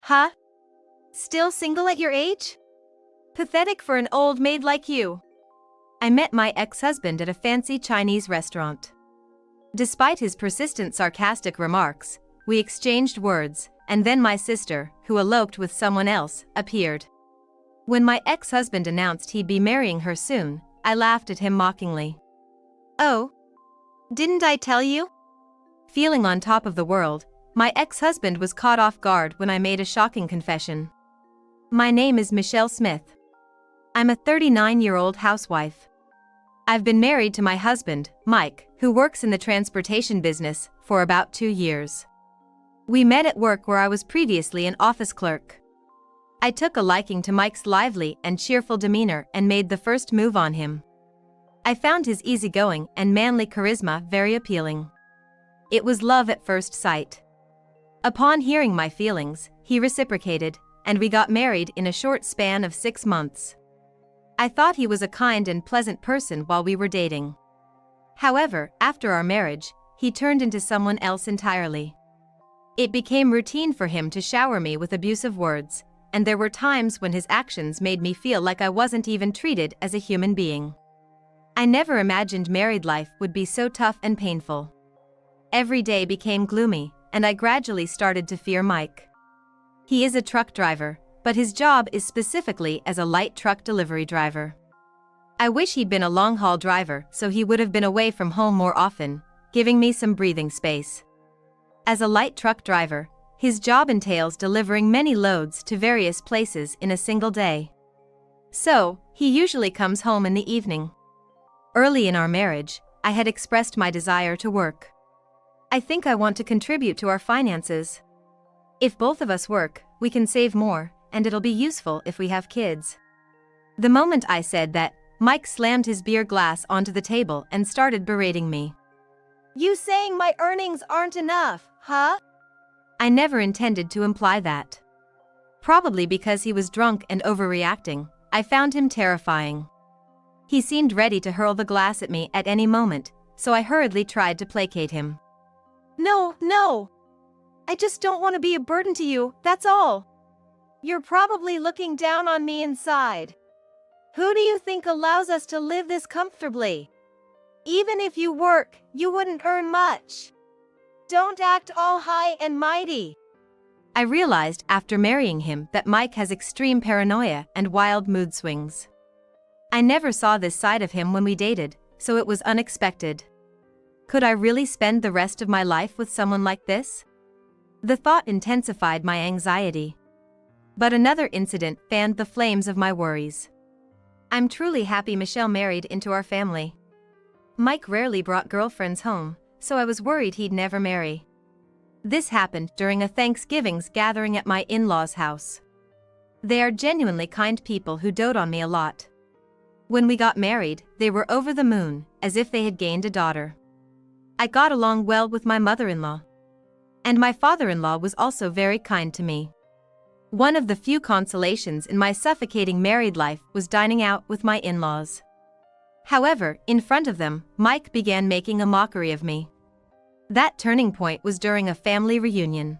Huh? Still single at your age? Pathetic for an old maid like you. I met my ex-husband at a fancy Chinese restaurant. Despite his persistent sarcastic remarks, we exchanged words, and then my sister, who eloped with someone else, appeared. When my ex-husband announced he'd be marrying her soon, I laughed at him mockingly. Oh? Didn't I tell you? Feeling on top of the world, my ex-husband was caught off guard when I made a shocking confession. My name is Michelle Smith. I'm a 39-year-old housewife. I've been married to my husband, Mike, who works in the transportation business, for about 2 years. We met at work where I was previously an office clerk. I took a liking to Mike's lively and cheerful demeanor and made the first move on him. I found his easygoing and manly charisma very appealing. It was love at first sight. Upon hearing my feelings, he reciprocated, and we got married in a short span of 6 months. I thought he was a kind and pleasant person while we were dating. However, after our marriage, he turned into someone else entirely. It became routine for him to shower me with abusive words, and there were times when his actions made me feel like I wasn't even treated as a human being. I never imagined married life would be so tough and painful. Every day became gloomy, and I gradually started to fear Mike. He is a truck driver, but his job is specifically as a light truck delivery driver. I wish he'd been a long-haul driver so he would have been away from home more often, giving me some breathing space. As a light truck driver, his job entails delivering many loads to various places in a single day. So, he usually comes home in the evening. Early in our marriage, I had expressed my desire to work. I think I want to contribute to our finances. If both of us work, we can save more, and it'll be useful if we have kids. The moment I said that, Mike slammed his beer glass onto the table and started berating me. You saying my earnings aren't enough, huh? I never intended to imply that. Probably because he was drunk and overreacting, I found him terrifying. He seemed ready to hurl the glass at me at any moment, so I hurriedly tried to placate him. No. I just don't want to be a burden to you, that's all. You're probably looking down on me inside. Who do you think allows us to live this comfortably? Even if you work, you wouldn't earn much. Don't act all high and mighty. I realized after marrying him that Mike has extreme paranoia and wild mood swings. I never saw this side of him when we dated, so it was unexpected. Could I really spend the rest of my life with someone like this? The thought intensified my anxiety. But another incident fanned the flames of my worries. I'm truly happy Michelle married into our family. Mike rarely brought girlfriends home, so I was worried he'd never marry. This happened during a Thanksgiving's gathering at my in-laws' house. They are genuinely kind people who dote on me a lot. When we got married, they were over the moon, as if they had gained a daughter. I got along well with my mother-in-law. And my father-in-law was also very kind to me. One of the few consolations in my suffocating married life was dining out with my in-laws. However, in front of them, Mike began making a mockery of me. That turning point was during a family reunion.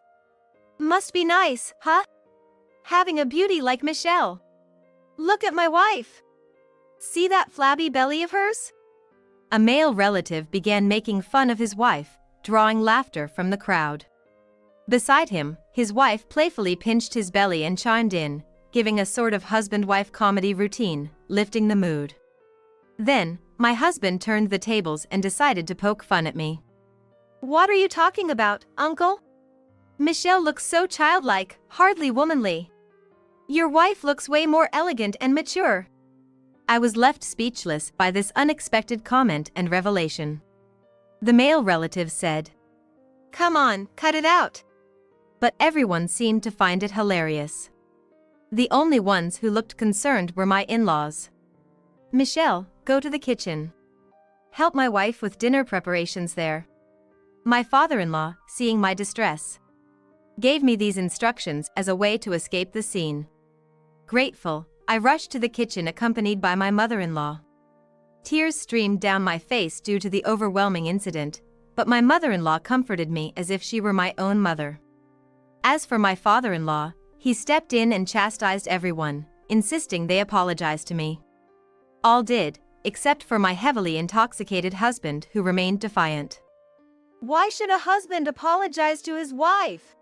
Must be nice, huh? Having a beauty like Michelle. Look at my wife. See that flabby belly of hers? A male relative began making fun of his wife, drawing laughter from the crowd. Beside him, his wife playfully pinched his belly and chimed in, giving a sort of husband-wife comedy routine, lifting the mood. Then, my husband turned the tables and decided to poke fun at me. What are you talking about, uncle? Michelle looks so childlike, hardly womanly. Your wife looks way more elegant and mature. I was left speechless by this unexpected comment and revelation. The male relative said, "Come on, cut it out." But everyone seemed to find it hilarious. The only ones who looked concerned were my in-laws. Michelle, go to the kitchen. Help my wife with dinner preparations there. My father-in-law, seeing my distress, gave me these instructions as a way to escape the scene. Grateful, I rushed to the kitchen accompanied by my mother-in-law. Tears streamed down my face due to the overwhelming incident, but my mother-in-law comforted me as if she were my own mother. As for my father-in-law, he stepped in and chastised everyone, insisting they apologize to me. All did, except for my heavily intoxicated husband, who remained defiant. Why should a husband apologize to his wife?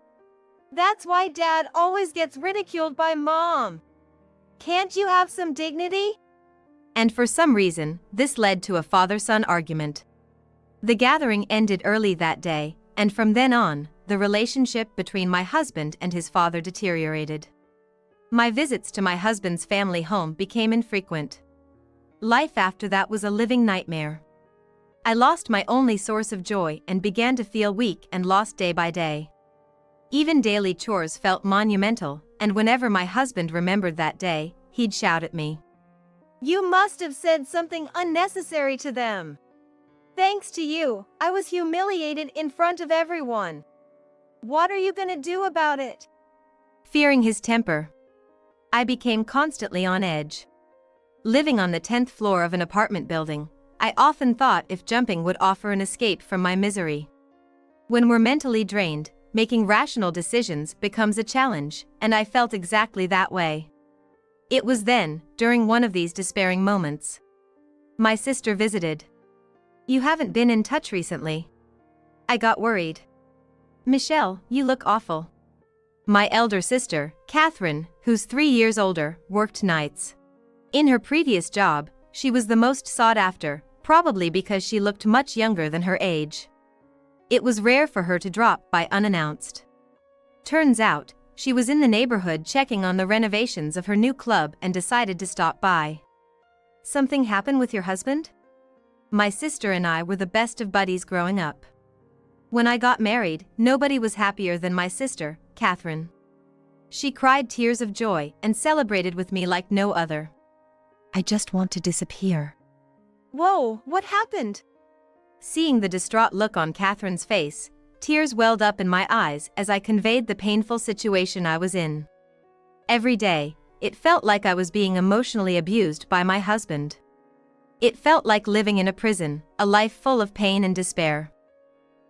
That's why dad always gets ridiculed by mom. Can't you have some dignity? And for some reason, this led to a father-son argument. The gathering ended early that day, and from then on, the relationship between my husband and his father deteriorated. My visits to my husband's family home became infrequent. Life after that was a living nightmare. I lost my only source of joy and began to feel weak and lost day by day. Even daily chores felt monumental, and whenever my husband remembered that day, he'd shout at me. You must have said something unnecessary to them. Thanks to you, I was humiliated in front of everyone. What are you gonna do about it? Fearing his temper, I became constantly on edge. Living on the 10th floor of an apartment building, I often thought if jumping would offer an escape from my misery. When we're mentally drained, making rational decisions becomes a challenge, and I felt exactly that way. It was then, during one of these despairing moments, my sister visited. You haven't been in touch recently. I got worried. Michelle, you look awful. My elder sister, Catherine, who's 3 years older, worked nights. In her previous job, she was the most sought after, probably because she looked much younger than her age. It was rare for her to drop by unannounced. Turns out, she was in the neighborhood checking on the renovations of her new club and decided to stop by. Something happened with your husband? My sister and I were the best of buddies growing up. When I got married, nobody was happier than my sister, Catherine. She cried tears of joy and celebrated with me like no other. I just want to disappear. Whoa, what happened? Seeing the distraught look on Catherine's face, tears welled up in my eyes as I conveyed the painful situation I was in. Every day, it felt like I was being emotionally abused by my husband. It felt like living in a prison, a life full of pain and despair.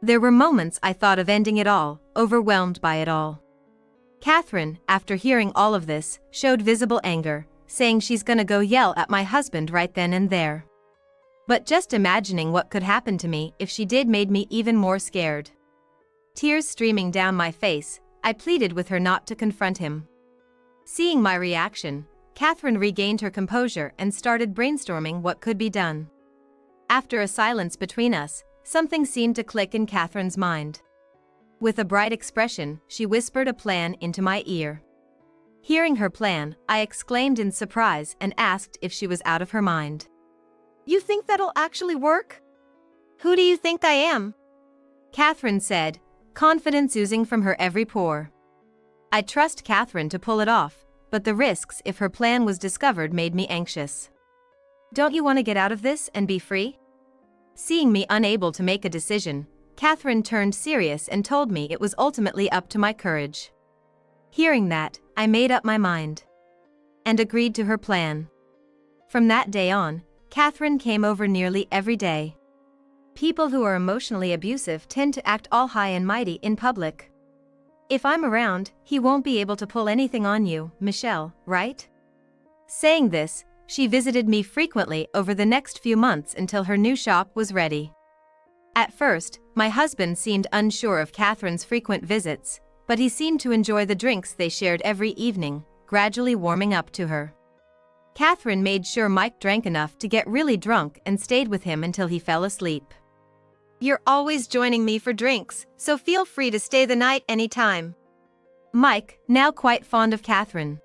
There were moments I thought of ending it all, overwhelmed by it all. Catherine, after hearing all of this, showed visible anger, saying she's gonna go yell at my husband right then and there. But just imagining what could happen to me if she did made me even more scared. Tears streaming down my face, I pleaded with her not to confront him. Seeing my reaction, Catherine regained her composure and started brainstorming what could be done. After a silence between us, something seemed to click in Catherine's mind. With a bright expression, she whispered a plan into my ear. Hearing her plan, I exclaimed in surprise and asked if she was out of her mind. You think that'll actually work? Who do you think I am? Catherine said, confidence oozing from her every pore. I trust Catherine to pull it off, but the risks if her plan was discovered made me anxious. Don't you want to get out of this and be free? Seeing me unable to make a decision, Catherine turned serious and told me it was ultimately up to my courage. Hearing that, I made up my mind and agreed to her plan. From that day on, Catherine came over nearly every day. People who are emotionally abusive tend to act all high and mighty in public. If I'm around, he won't be able to pull anything on you, Michelle, right? Saying this, she visited me frequently over the next few months until her new shop was ready. At first, my husband seemed unsure of Catherine's frequent visits, but he seemed to enjoy the drinks they shared every evening, gradually warming up to her. Catherine made sure Mike drank enough to get really drunk and stayed with him until he fell asleep. You're always joining me for drinks, so feel free to stay the night anytime. Mike, now quite fond of Catherine,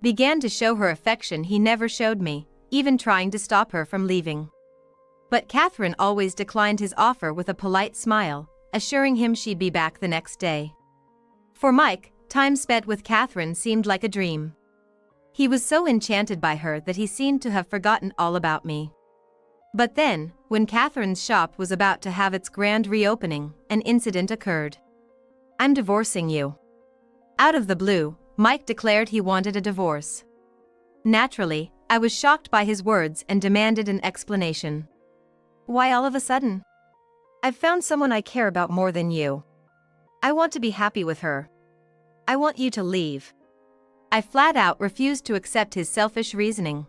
began to show her affection he never showed me, even trying to stop her from leaving. But Catherine always declined his offer with a polite smile, assuring him she'd be back the next day. For Mike, time spent with Catherine seemed like a dream. He was so enchanted by her that he seemed to have forgotten all about me. But then, when Catherine's shop was about to have its grand reopening, an incident occurred. I'm divorcing you. Out of the blue, Mike declared he wanted a divorce. Naturally, I was shocked by his words and demanded an explanation. Why all of a sudden? I've found someone I care about more than you. I want to be happy with her. I want you to leave. I flat out refused to accept his selfish reasoning.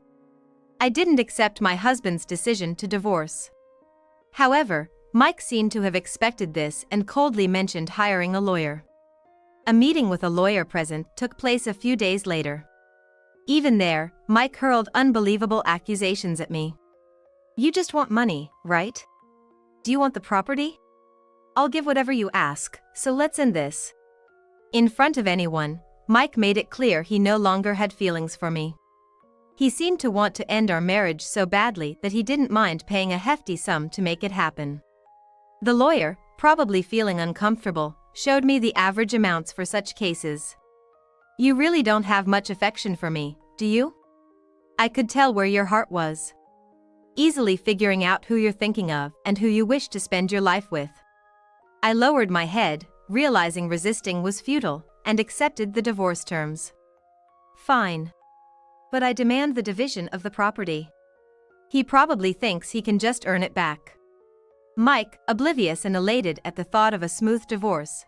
I didn't accept my husband's decision to divorce. However, Mike seemed to have expected this and coldly mentioned hiring a lawyer. A meeting with a lawyer present took place a few days later. Even there, Mike hurled unbelievable accusations at me. "You just want money, right? Do you want the property? I'll give whatever you ask, so let's end this." In front of anyone, Mike made it clear he no longer had feelings for me. He seemed to want to end our marriage so badly that he didn't mind paying a hefty sum to make it happen. The lawyer, probably feeling uncomfortable, showed me the average amounts for such cases. "You really don't have much affection for me, do you? I could tell where your heart was. Easily figuring out who you're thinking of and who you wish to spend your life with." I lowered my head, realizing resisting was futile, and accepted the divorce terms. "Fine. But I demand the division of the property." He probably thinks he can just earn it back. Mike, oblivious and elated at the thought of a smooth divorce.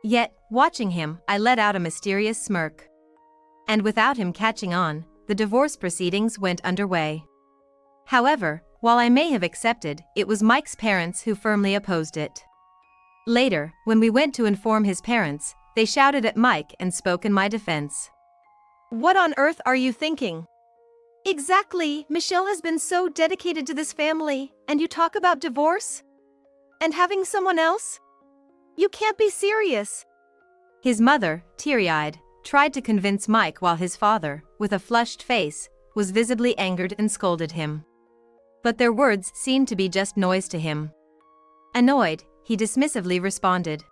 Yet, watching him, I let out a mysterious smirk. And without him catching on, the divorce proceedings went underway. However, while I may have accepted, it was Mike's parents who firmly opposed it. Later, when we went to inform his parents, they shouted at Mike and spoke in my defense. "What on earth are you thinking? Exactly, Michelle has been so dedicated to this family, and you talk about divorce? And having someone else? You can't be serious." His mother, teary-eyed, tried to convince Mike while his father, with a flushed face, was visibly angered and scolded him. But their words seemed to be just noise to him. Annoyed, he dismissively responded,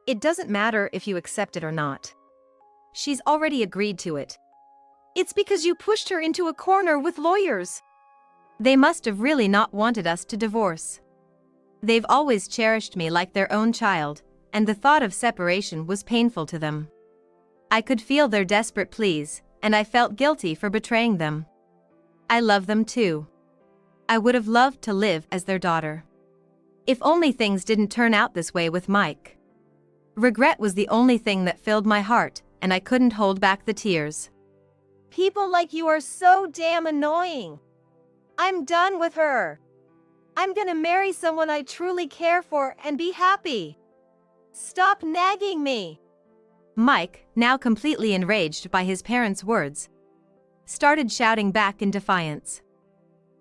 "It doesn't matter if you accept it or not. She's already agreed to it." "It's because you pushed her into a corner with lawyers." "They must have really not wanted us to divorce. They've always cherished me like their own child, and the thought of separation was painful to them. I could feel their desperate pleas, and I felt guilty for betraying them. I love them too. I would have loved to live as their daughter. If only things didn't turn out this way with Mike. Regret was the only thing that filled my heart, and I couldn't hold back the tears. People like you are so damn annoying. I'm done with her. I'm gonna marry someone I truly care for and be happy. Stop nagging me." Mike, now completely enraged by his parents' words, started shouting back in defiance.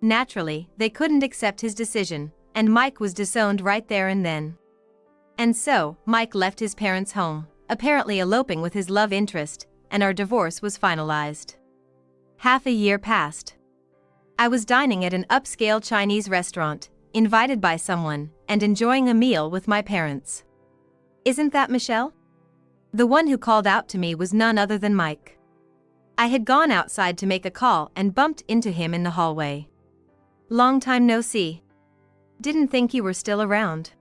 Naturally, they couldn't accept his decision, and Mike was disowned right there and then. And so, Mike left his parents' home, apparently eloping with his love interest, and our divorce was finalized. Half a year passed. I was dining at an upscale Chinese restaurant, invited by someone, and enjoying a meal with my parents. "Isn't that Michelle?" The one who called out to me was none other than Mike. I had gone outside to make a call and bumped into him in the hallway. "Long time no see. Didn't think you were still around."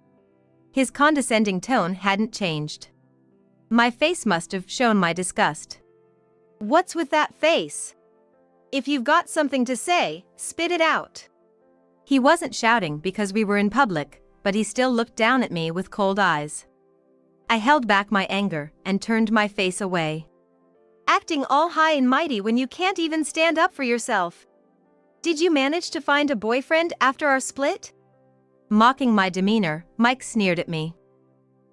His condescending tone hadn't changed. My face must have shown my disgust. "What's with that face? If you've got something to say, spit it out." He wasn't shouting because we were in public, but he still looked down at me with cold eyes. I held back my anger and turned my face away. "Acting all high and mighty when you can't even stand up for yourself. Did you manage to find a boyfriend after our split?" Mocking my demeanor, Mike sneered at me.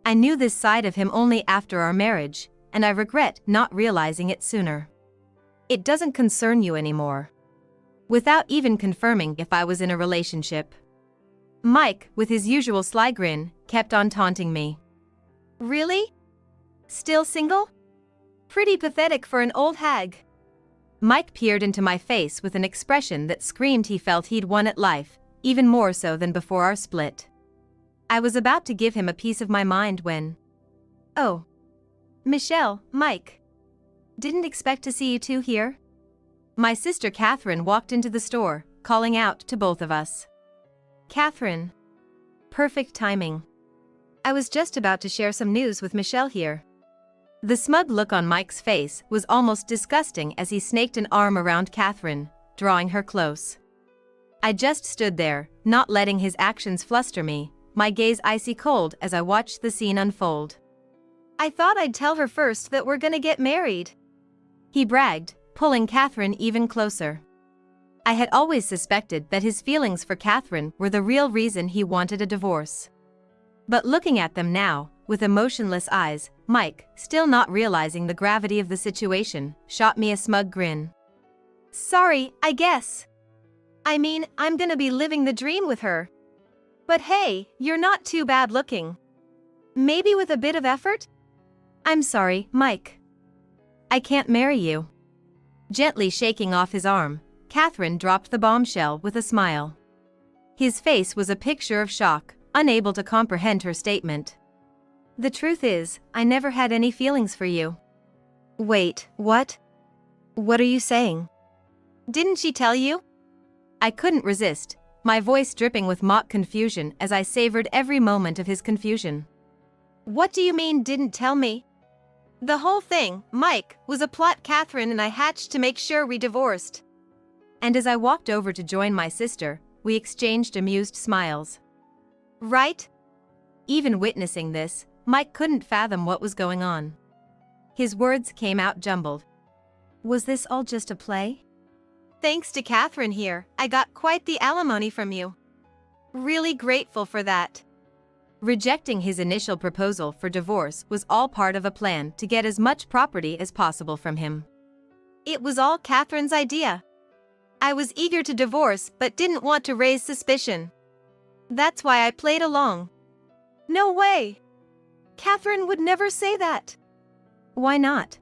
I knew this side of him only after our marriage, and I regret not realizing it sooner. "It doesn't concern you anymore." Without even confirming if I was in a relationship. Mike, with his usual sly grin, kept on taunting me. "Really? Still single? Pretty pathetic for an old hag." Mike peered into my face with an expression that screamed he felt he'd won at life, even more so than before our split. I was about to give him a piece of my mind when... "Oh. Michelle, Mike. Didn't expect to see you two here." My sister Catherine walked into the store, calling out to both of us. "Catherine. Perfect timing. I was just about to share some news with Michelle here." The smug look on Mike's face was almost disgusting as he snaked an arm around Catherine, drawing her close. I just stood there, not letting his actions fluster me, my gaze icy cold as I watched the scene unfold. "I thought I'd tell her first that we're gonna get married." he bragged, pulling Catherine even closer. I had always suspected that his feelings for Catherine were the real reason he wanted a divorce. But looking at them now, with emotionless eyes, Mike, still not realizing the gravity of the situation, shot me a smug grin. Sorry, I guess. I mean, I'm gonna be living the dream with her. But hey, you're not too bad looking. Maybe with a bit of effort? I'm sorry, Mike. I can't marry you. Gently shaking off his arm, Catherine dropped the bombshell with a smile. His face was a picture of shock, unable to comprehend her statement. The truth is, I never had any feelings for you. Wait, what? What are you saying? Didn't she tell you? I couldn't resist, my voice dripping with mock confusion as I savored every moment of his confusion. What do you mean didn't tell me? The whole thing, Mike, was a plot Catherine and I hatched to make sure we divorced. And as I walked over to join my sister, we exchanged amused smiles. Right? Even witnessing this, Mike couldn't fathom what was going on. His words came out jumbled. Was this all just a play? Thanks to Catherine here, I got quite the alimony from you. Really grateful for that. Rejecting his initial proposal for divorce was all part of a plan to get as much property as possible from him. It was all Catherine's idea. I was eager to divorce but didn't want to raise suspicion. That's why I played along. No way! Catherine would never say that. Why not?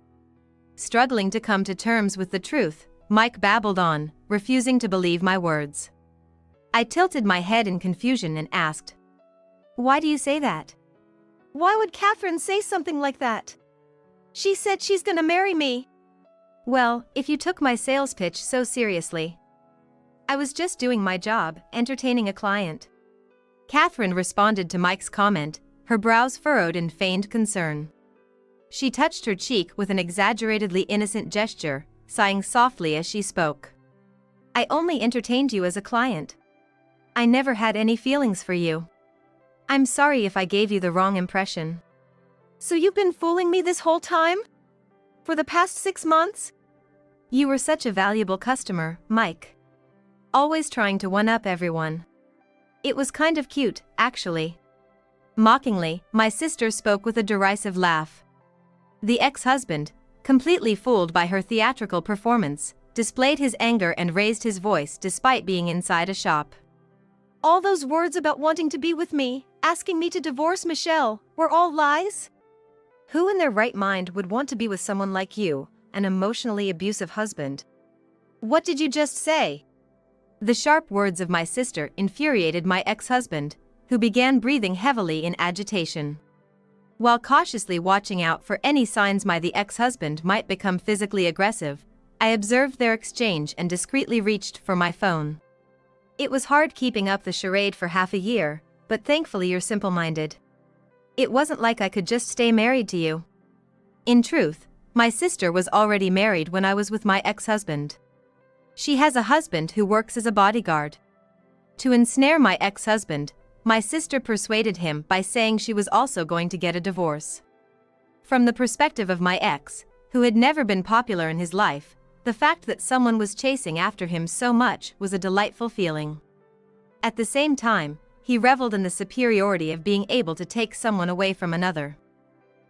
Struggling to come to terms with the truth, Mike babbled on, refusing to believe my words. I tilted my head in confusion and asked, "Why do you say that?" Why would Catherine say something like that? She said she's gonna marry me. Well, if you took my sales pitch so seriously. I was just doing my job, entertaining a client. Catherine responded to Mike's comment, her brows furrowed in feigned concern. She touched her cheek with an exaggeratedly innocent gesture, sighing softly as she spoke. I only entertained you as a client. I never had any feelings for you. I'm sorry if I gave you the wrong impression. So you've been fooling me this whole time? For the past 6 months? You were such a valuable customer, Mike. Always trying to one-up everyone. It was kind of cute, actually. Mockingly, my sister spoke with a derisive laugh. The ex-husband, completely fooled by her theatrical performance, displayed his anger and raised his voice despite being inside a shop. All those words about wanting to be with me, asking me to divorce Michelle, were all lies? Who in their right mind would want to be with someone like you, an emotionally abusive husband? What did you just say? The sharp words of my sister infuriated my ex-husband, who began breathing heavily in agitation. While cautiously watching out for any signs the ex-husband might become physically aggressive, I observed their exchange and discreetly reached for my phone. It was hard keeping up the charade for half a year, but thankfully you're simple-minded. It wasn't like I could just stay married to you. In truth, my sister was already married when I was with my ex-husband. She has a husband who works as a bodyguard. To ensnare my ex-husband, my sister persuaded him by saying she was also going to get a divorce. From the perspective of my ex, who had never been popular in his life, the fact that someone was chasing after him so much was a delightful feeling. At the same time, he reveled in the superiority of being able to take someone away from another.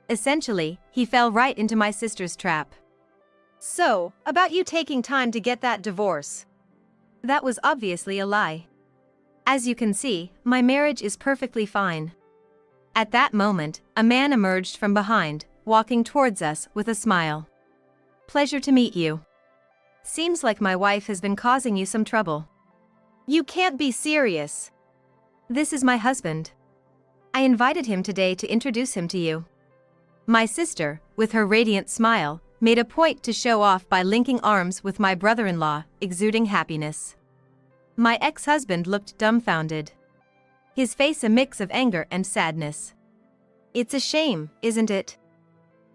Essentially, he fell right into my sister's trap. So, about you taking time to get that divorce. That was obviously a lie. As you can see, my marriage is perfectly fine. At that moment, a man emerged from behind, walking towards us with a smile. Pleasure to meet you. Seems like my wife has been causing you some trouble. You can't be serious. This is my husband. I invited him today to introduce him to you. My sister, with her radiant smile, made a point to show off by linking arms with my brother-in-law, exuding happiness. My ex-husband looked dumbfounded. His face a mix of anger and sadness. It's a shame, isn't it?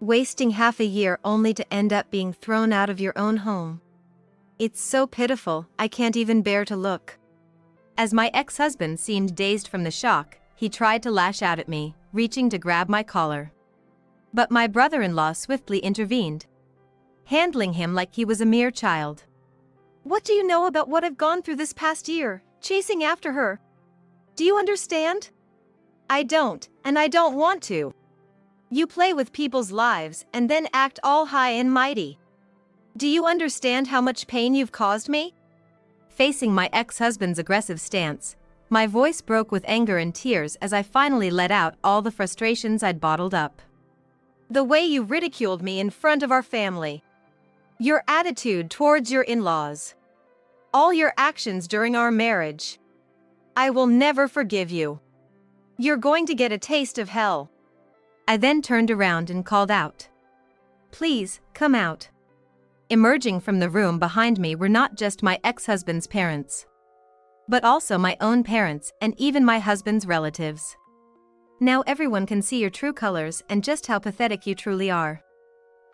Wasting half a year only to end up being thrown out of your own home. It's so pitiful, I can't even bear to look. As my ex-husband seemed dazed from the shock, he tried to lash out at me, reaching to grab my collar. But my brother-in-law swiftly intervened. handling him like he was a mere child. What do you know about what I've gone through this past year, chasing after her? Do you understand? I don't, and I don't want to. You play with people's lives and then act all high and mighty. Do you understand how much pain you've caused me? Facing my ex-husband's aggressive stance, my voice broke with anger and tears as I finally let out all the frustrations I'd bottled up. The way you ridiculed me in front of our family. Your attitude towards your in-laws. All your actions during our marriage. I will never forgive you. You're going to get a taste of hell. I then turned around and called out, "Please, come out." Emerging from the room behind me were not just my ex-husband's parents, but also my own parents and even my husband's relatives. Now everyone can see your true colors and just how pathetic you truly are.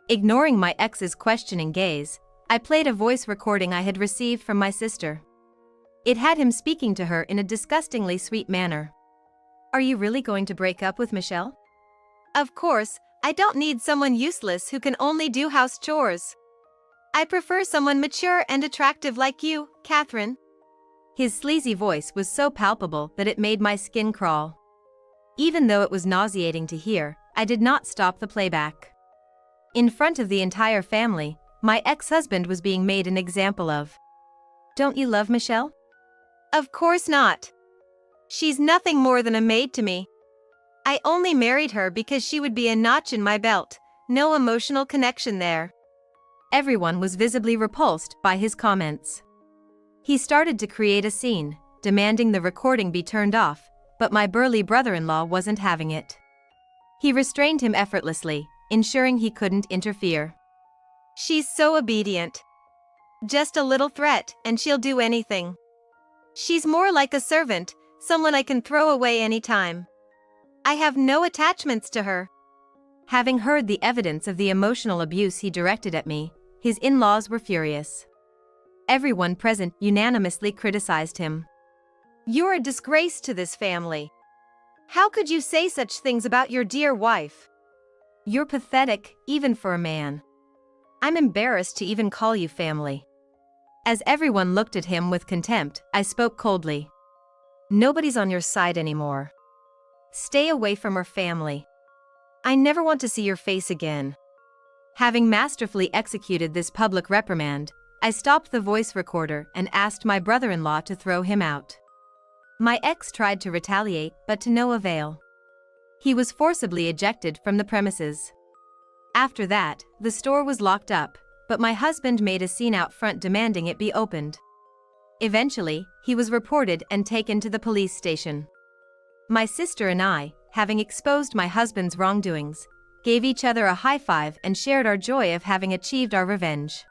Ignoring my ex's questioning gaze, I played a voice recording I had received from my sister. It had him speaking to her in a disgustingly sweet manner. "Are you really going to break up with Michelle?" Of course, I don't need someone useless who can only do house chores. I prefer someone mature and attractive like you, Catherine. His sleazy voice was so palpable that it made my skin crawl. Even though it was nauseating to hear, I did not stop the playback. In front of the entire family, my ex-husband was being made an example of. "Don't you love Michelle?" Of course not. She's nothing more than a maid to me. I only married her because she would be a notch in my belt, no emotional connection there. Everyone was visibly repulsed by his comments. He started to create a scene, demanding the recording be turned off, but my burly brother-in-law wasn't having it. He restrained him effortlessly, ensuring he couldn't interfere. She's so obedient. Just a little threat, and she'll do anything. She's more like a servant, someone I can throw away anytime. I have no attachments to her. Having heard the evidence of the emotional abuse he directed at me, his in-laws were furious. Everyone present unanimously criticized him. You're a disgrace to this family. How could you say such things about your dear wife? You're pathetic, even for a man. I'm embarrassed to even call you family. As everyone looked at him with contempt, I spoke coldly. Nobody's on your side anymore. Stay away from her family. I never want to see your face again. Having masterfully executed this public reprimand, I stopped the voice recorder and asked my brother-in-law to throw him out. My ex tried to retaliate, but to no avail. He was forcibly ejected from the premises. After that, the store was locked up, but my husband made a scene out front demanding it be opened. Eventually, he was reported and taken to the police station. My sister and I, having exposed my husband's wrongdoings, gave each other a high five and shared our joy of having achieved our revenge.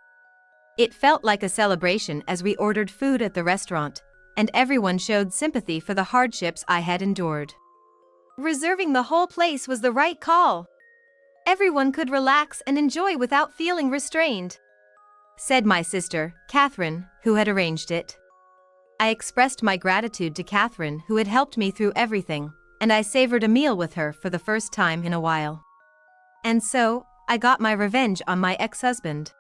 It felt like a celebration as we ordered food at the restaurant, and everyone showed sympathy for the hardships I had endured. Reserving the whole place was the right call. Everyone could relax and enjoy without feeling restrained, said my sister, Catherine, who had arranged it. I expressed my gratitude to Catherine, who had helped me through everything, and I savored a meal with her for the first time in a while. And so, I got my revenge on my ex-husband.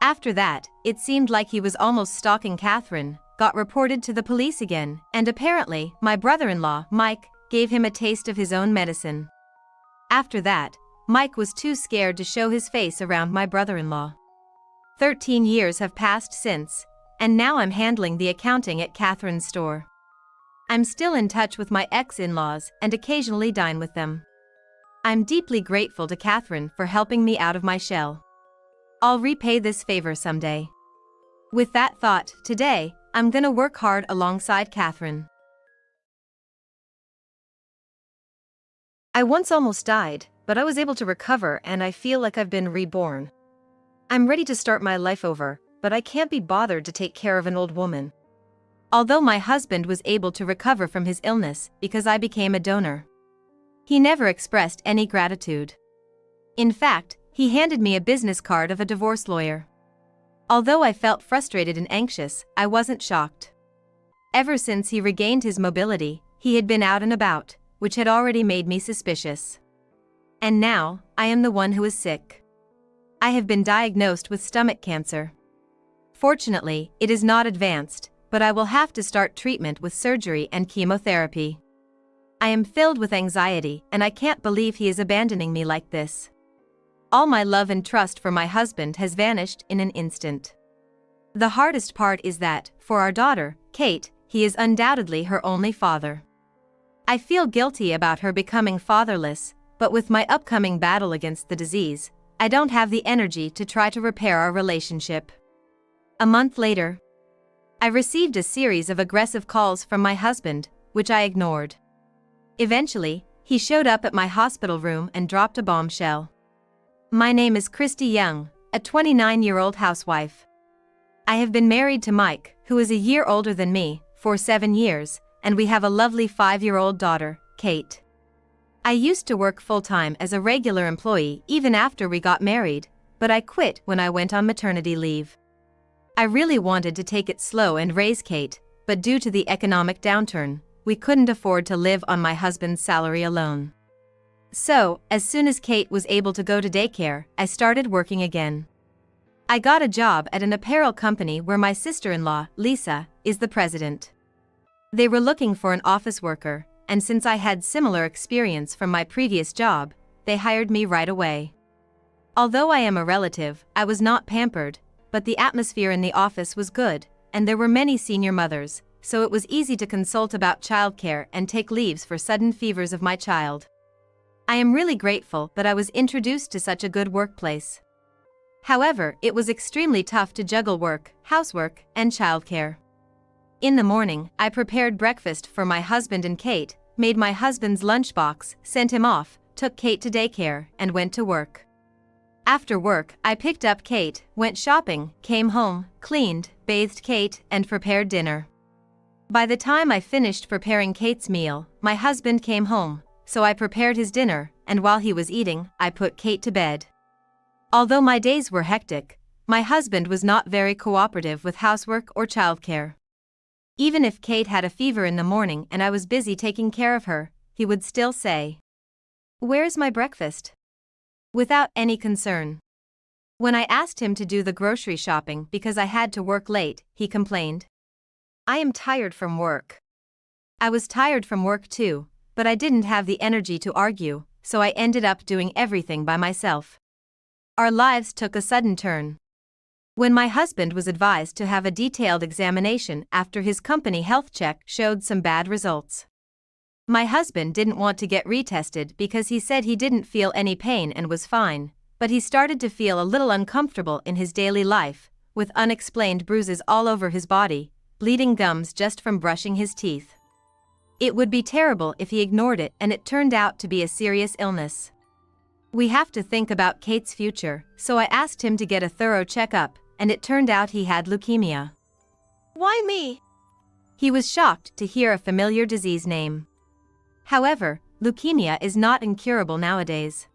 After that, it seemed like he was almost stalking Catherine, got reported to the police again, and apparently, my brother-in-law, Mike, gave him a taste of his own medicine. After that, Mike was too scared to show his face around my brother-in-law. 13 years have passed since, and now I'm handling the accounting at Catherine's store. I'm still in touch with my ex-in-laws and occasionally dine with them. I'm deeply grateful to Catherine for helping me out of my shell. I'll repay this favor someday. With that thought, today, I'm gonna work hard alongside Catherine. I once almost died, but I was able to recover and I feel like I've been reborn. I'm ready to start my life over, but I can't be bothered to take care of an old woman. Although my husband was able to recover from his illness because I became a donor, he never expressed any gratitude. In fact, he handed me a business card of a divorce lawyer. Although I felt frustrated and anxious, I wasn't shocked. Ever since he regained his mobility, he had been out and about, which had already made me suspicious. And now, I am the one who is sick. I have been diagnosed with stomach cancer. Fortunately, it is not advanced, but I will have to start treatment with surgery and chemotherapy. I am filled with anxiety, and I can't believe he is abandoning me like this. All my love and trust for my husband has vanished in an instant. The hardest part is that, for our daughter, Kate, he is undoubtedly her only father. I feel guilty about her becoming fatherless, but with my upcoming battle against the disease, I don't have the energy to try to repair our relationship. A month later, I received a series of aggressive calls from my husband, which I ignored. Eventually, he showed up at my hospital room and dropped a bombshell. My name is Christy Young, a 29-year-old housewife. I have been married to Mike, who is a year older than me, for 7 years, and we have a lovely 5-year-old daughter, Kate. I used to work full-time as a regular employee even after we got married, but I quit when I went on maternity leave. I really wanted to take it slow and raise Kate, but due to the economic downturn, we couldn't afford to live on my husband's salary alone. So, as soon as Kate was able to go to daycare, I started working again. I got a job at an apparel company where my sister-in-law, Lisa, is the president. They were looking for an office worker, and since I had similar experience from my previous job, they hired me right away. Although I am a relative, I was not pampered, but the atmosphere in the office was good, and there were many senior mothers, so it was easy to consult about childcare and take leaves for sudden fevers of my child. I am really grateful that I was introduced to such a good workplace. However, it was extremely tough to juggle work, housework, and childcare. In the morning, I prepared breakfast for my husband and Kate, made my husband's lunchbox, sent him off, took Kate to daycare, and went to work. After work, I picked up Kate, went shopping, came home, cleaned, bathed Kate, and prepared dinner. By the time I finished preparing Kate's meal, my husband came home, so I prepared his dinner, and while he was eating, I put Kate to bed. Although my days were hectic, my husband was not very cooperative with housework or childcare. Even if Kate had a fever in the morning and I was busy taking care of her, he would still say, "Where's my breakfast?" without any concern. When I asked him to do the grocery shopping because I had to work late, he complained, "I am tired from work." I was tired from work too, but I didn't have the energy to argue, so I ended up doing everything by myself. Our lives took a sudden turn. When my husband was advised to have a detailed examination after his company health check showed some bad results. My husband didn't want to get retested because he said he didn't feel any pain and was fine, but he started to feel a little uncomfortable in his daily life, with unexplained bruises all over his body, bleeding gums just from brushing his teeth. It would be terrible if he ignored it and it turned out to be a serious illness. We have to think about Kate's future, so I asked him to get a thorough checkup, and it turned out he had leukemia. Why me? He was shocked to hear a familiar disease name. However, leukemia is not incurable nowadays.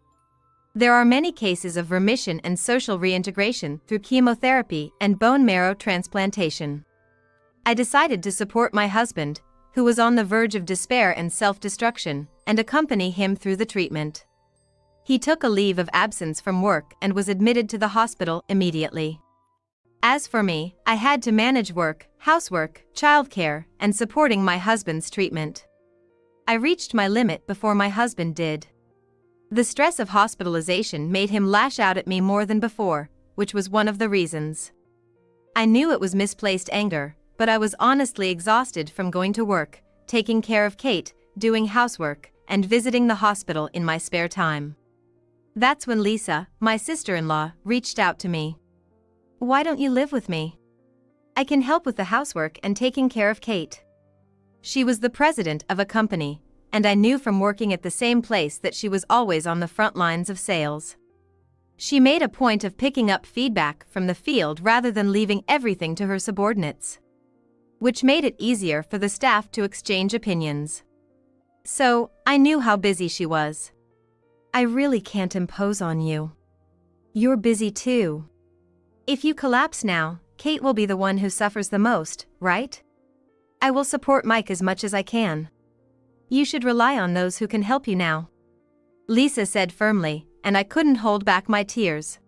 There are many cases of remission and social reintegration through chemotherapy and bone marrow transplantation. I decided to support my husband, who was on the verge of despair and self-destruction, and accompany him through the treatment. He took a leave of absence from work and was admitted to the hospital immediately. As for me, I had to manage work, housework, childcare, and supporting my husband's treatment. I reached my limit before my husband did. The stress of hospitalization made him lash out at me more than before, which was one of the reasons. I knew it was misplaced anger, but I was honestly exhausted from going to work, taking care of Kate, doing housework, and visiting the hospital in my spare time. That's when Lisa, my sister-in-law, reached out to me. "Why don't you live with me? I can help with the housework and taking care of Kate." She was the president of a company, and I knew from working at the same place that she was always on the front lines of sales. She made a point of picking up feedback from the field rather than leaving everything to her subordinates, which made it easier for the staff to exchange opinions. So, I knew how busy she was. "I really can't impose on you. You're busy too. If you collapse now, Kate will be the one who suffers the most, right? I will support Mike as much as I can. You should rely on those who can help you now," Lisa said firmly, and I couldn't hold back my tears.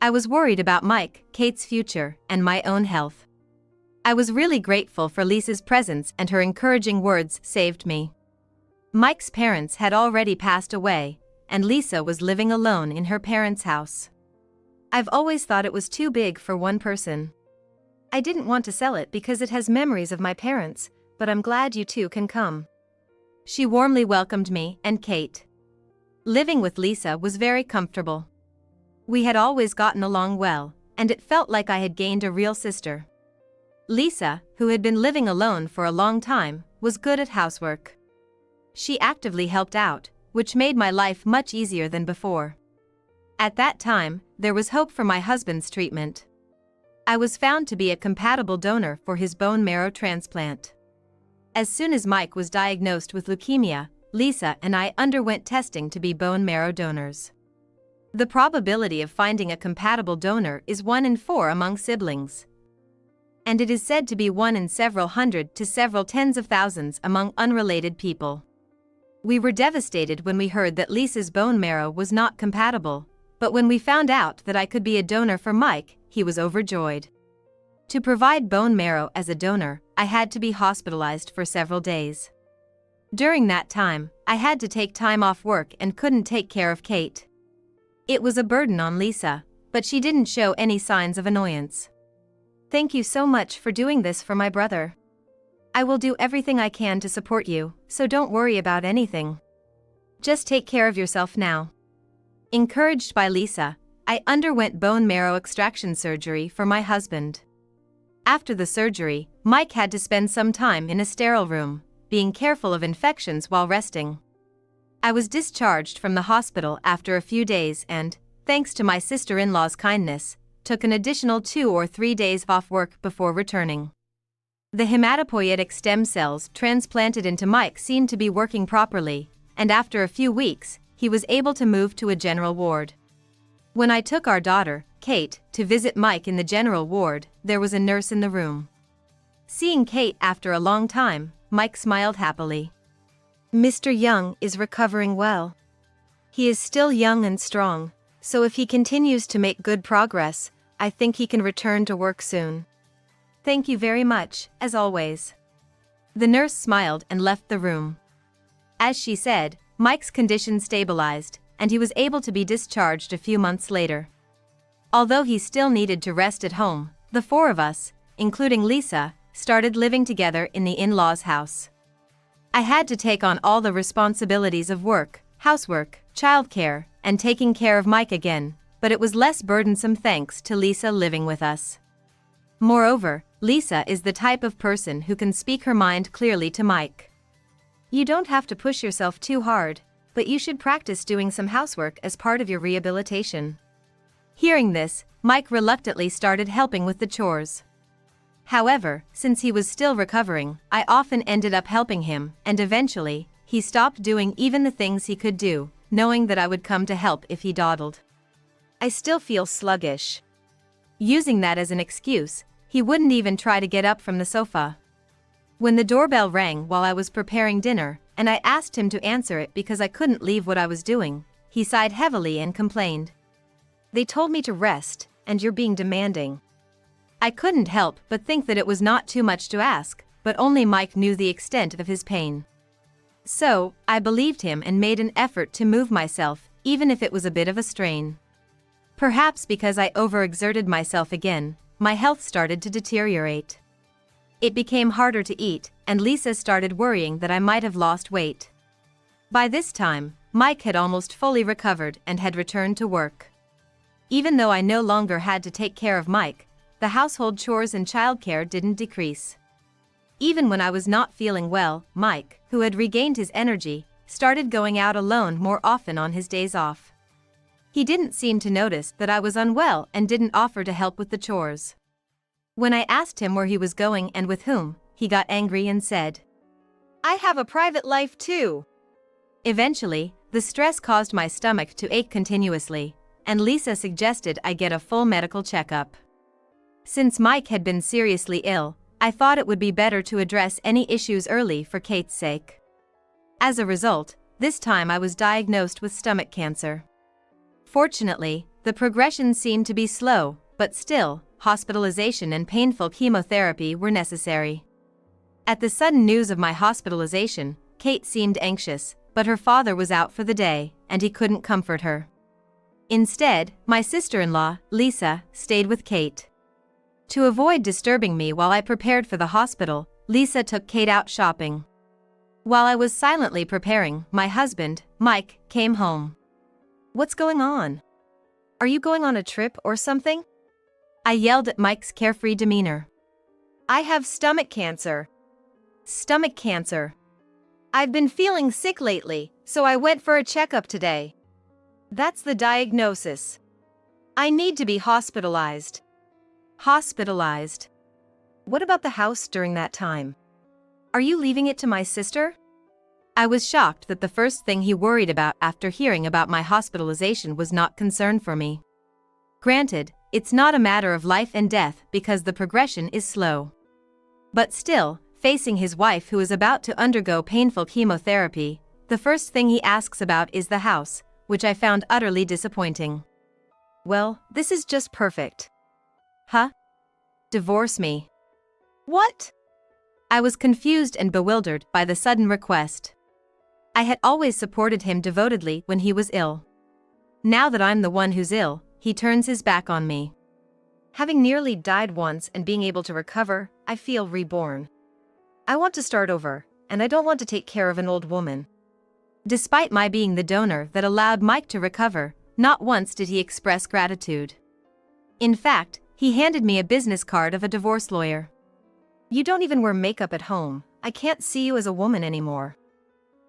I was worried about Mike, Kate's future, and my own health. I was really grateful for Lisa's presence, and her encouraging words saved me. Mike's parents had already passed away, and Lisa was living alone in her parents' house. I've always thought it was too big for one person. I didn't want to sell it because it has memories of my parents, but I'm glad you two can come. She warmly welcomed me and Kate. Living with Lisa was very comfortable. We had always gotten along well, and it felt like I had gained a real sister. Lisa, who had been living alone for a long time, was good at housework. She actively helped out, which made my life much easier than before. At that time, there was hope for my husband's treatment. I was found to be a compatible donor for his bone marrow transplant. As soon as Mike was diagnosed with leukemia, Lisa and I underwent testing to be bone marrow donors. The probability of finding a compatible donor is 1 in 4 among siblings. And it is said to be 1 in several hundred to several tens of thousands among unrelated people. We were devastated when we heard that Lisa's bone marrow was not compatible, but when we found out that I could be a donor for Mike, he was overjoyed. To provide bone marrow as a donor, I had to be hospitalized for several days. During that time, I had to take time off work and couldn't take care of Kate. It was a burden on Lisa, but she didn't show any signs of annoyance. Thank you so much for doing this for my brother. I will do everything I can to support you, so don't worry about anything. Just take care of yourself now. Encouraged by Lisa, I underwent bone marrow extraction surgery for my husband. After the surgery, Mike had to spend some time in a sterile room, being careful of infections while resting. I was discharged from the hospital after a few days and, thanks to my sister-in-law's kindness, took an additional 2 or 3 days off work before returning. The hematopoietic stem cells transplanted into Mike seemed to be working properly, and after a few weeks, he was able to move to a general ward. When I took our daughter, Kate, to visit Mike in the general ward, there was a nurse in the room. Seeing Kate after a long time, Mike smiled happily. Mr. Young is recovering well. He is still young and strong, so if he continues to make good progress, I think he can return to work soon. Thank you very much, as always. The nurse smiled and left the room. As she said, Mike's condition stabilized, and he was able to be discharged a few months later. Although he still needed to rest at home, the 4 of us, including Lisa, started living together in the in-laws' house. I had to take on all the responsibilities of work, housework, childcare, and taking care of Mike again, but it was less burdensome thanks to Lisa living with us. Moreover, Lisa is the type of person who can speak her mind clearly to Mike. You don't have to push yourself too hard, but you should practice doing some housework as part of your rehabilitation. Hearing this, Mike reluctantly started helping with the chores. However, since he was still recovering, I often ended up helping him, and eventually, he stopped doing even the things he could do, knowing that I would come to help if he dawdled. I still feel sluggish. Using that as an excuse, he wouldn't even try to get up from the sofa. When the doorbell rang while I was preparing dinner, and I asked him to answer it because I couldn't leave what I was doing, he sighed heavily and complained. They told me to rest, and you're being demanding. I couldn't help but think that it was not too much to ask, but only Mike knew the extent of his pain. So, I believed him and made an effort to move myself, even if it was a bit of a strain. Perhaps because I overexerted myself again, my health started to deteriorate. It became harder to eat, and Lisa started worrying that I might have lost weight. By this time, Mike had almost fully recovered and had returned to work. Even though I no longer had to take care of Mike, the household chores and childcare didn't decrease. Even when I was not feeling well, Mike, who had regained his energy, started going out alone more often on his days off. He didn't seem to notice that I was unwell and didn't offer to help with the chores. When I asked him where he was going and with whom, he got angry and said, "I have a private life too." Eventually, the stress caused my stomach to ache continuously, and Lisa suggested I get a full medical checkup. Since Mike had been seriously ill, I thought it would be better to address any issues early for Kate's sake. As a result, this time I was diagnosed with stomach cancer. Fortunately, The progression seemed to be slow, but still, hospitalization and painful chemotherapy were necessary. At the sudden news of my hospitalization, Kate seemed anxious, but her father was out for the day, and he couldn't comfort her. Instead, my sister-in-law, Lisa, stayed with Kate. To avoid disturbing me while I prepared for the hospital, Lisa took Kate out shopping. While I was silently preparing, my husband, Mike, came home. What's going on? Are you going on a trip or something? I yelled at Mike's carefree demeanor. I have stomach cancer. Stomach cancer. I've been feeling sick lately, so I went for a checkup today. That's the diagnosis. I need to be hospitalized. Hospitalized. What about the house during that time? Are you leaving it to my sister? I was shocked that the first thing he worried about after hearing about my hospitalization was not concern for me. Granted, it's not a matter of life and death because the progression is slow. But still, facing his wife who is about to undergo painful chemotherapy, the first thing he asks about is the house, which I found utterly disappointing. Well, this is just perfect. Huh? Divorce me. What? I was confused and bewildered by the sudden request. I had always supported him devotedly when he was ill. Now that I'm the one who's ill, he turns his back on me. Having nearly died once and being able to recover, I feel reborn. I want to start over, and I don't want to take care of an old woman. Despite my being the donor that allowed Mike to recover, not once did he express gratitude. In fact, he handed me a business card of a divorce lawyer. You don't even wear makeup at home. I can't see you as a woman anymore.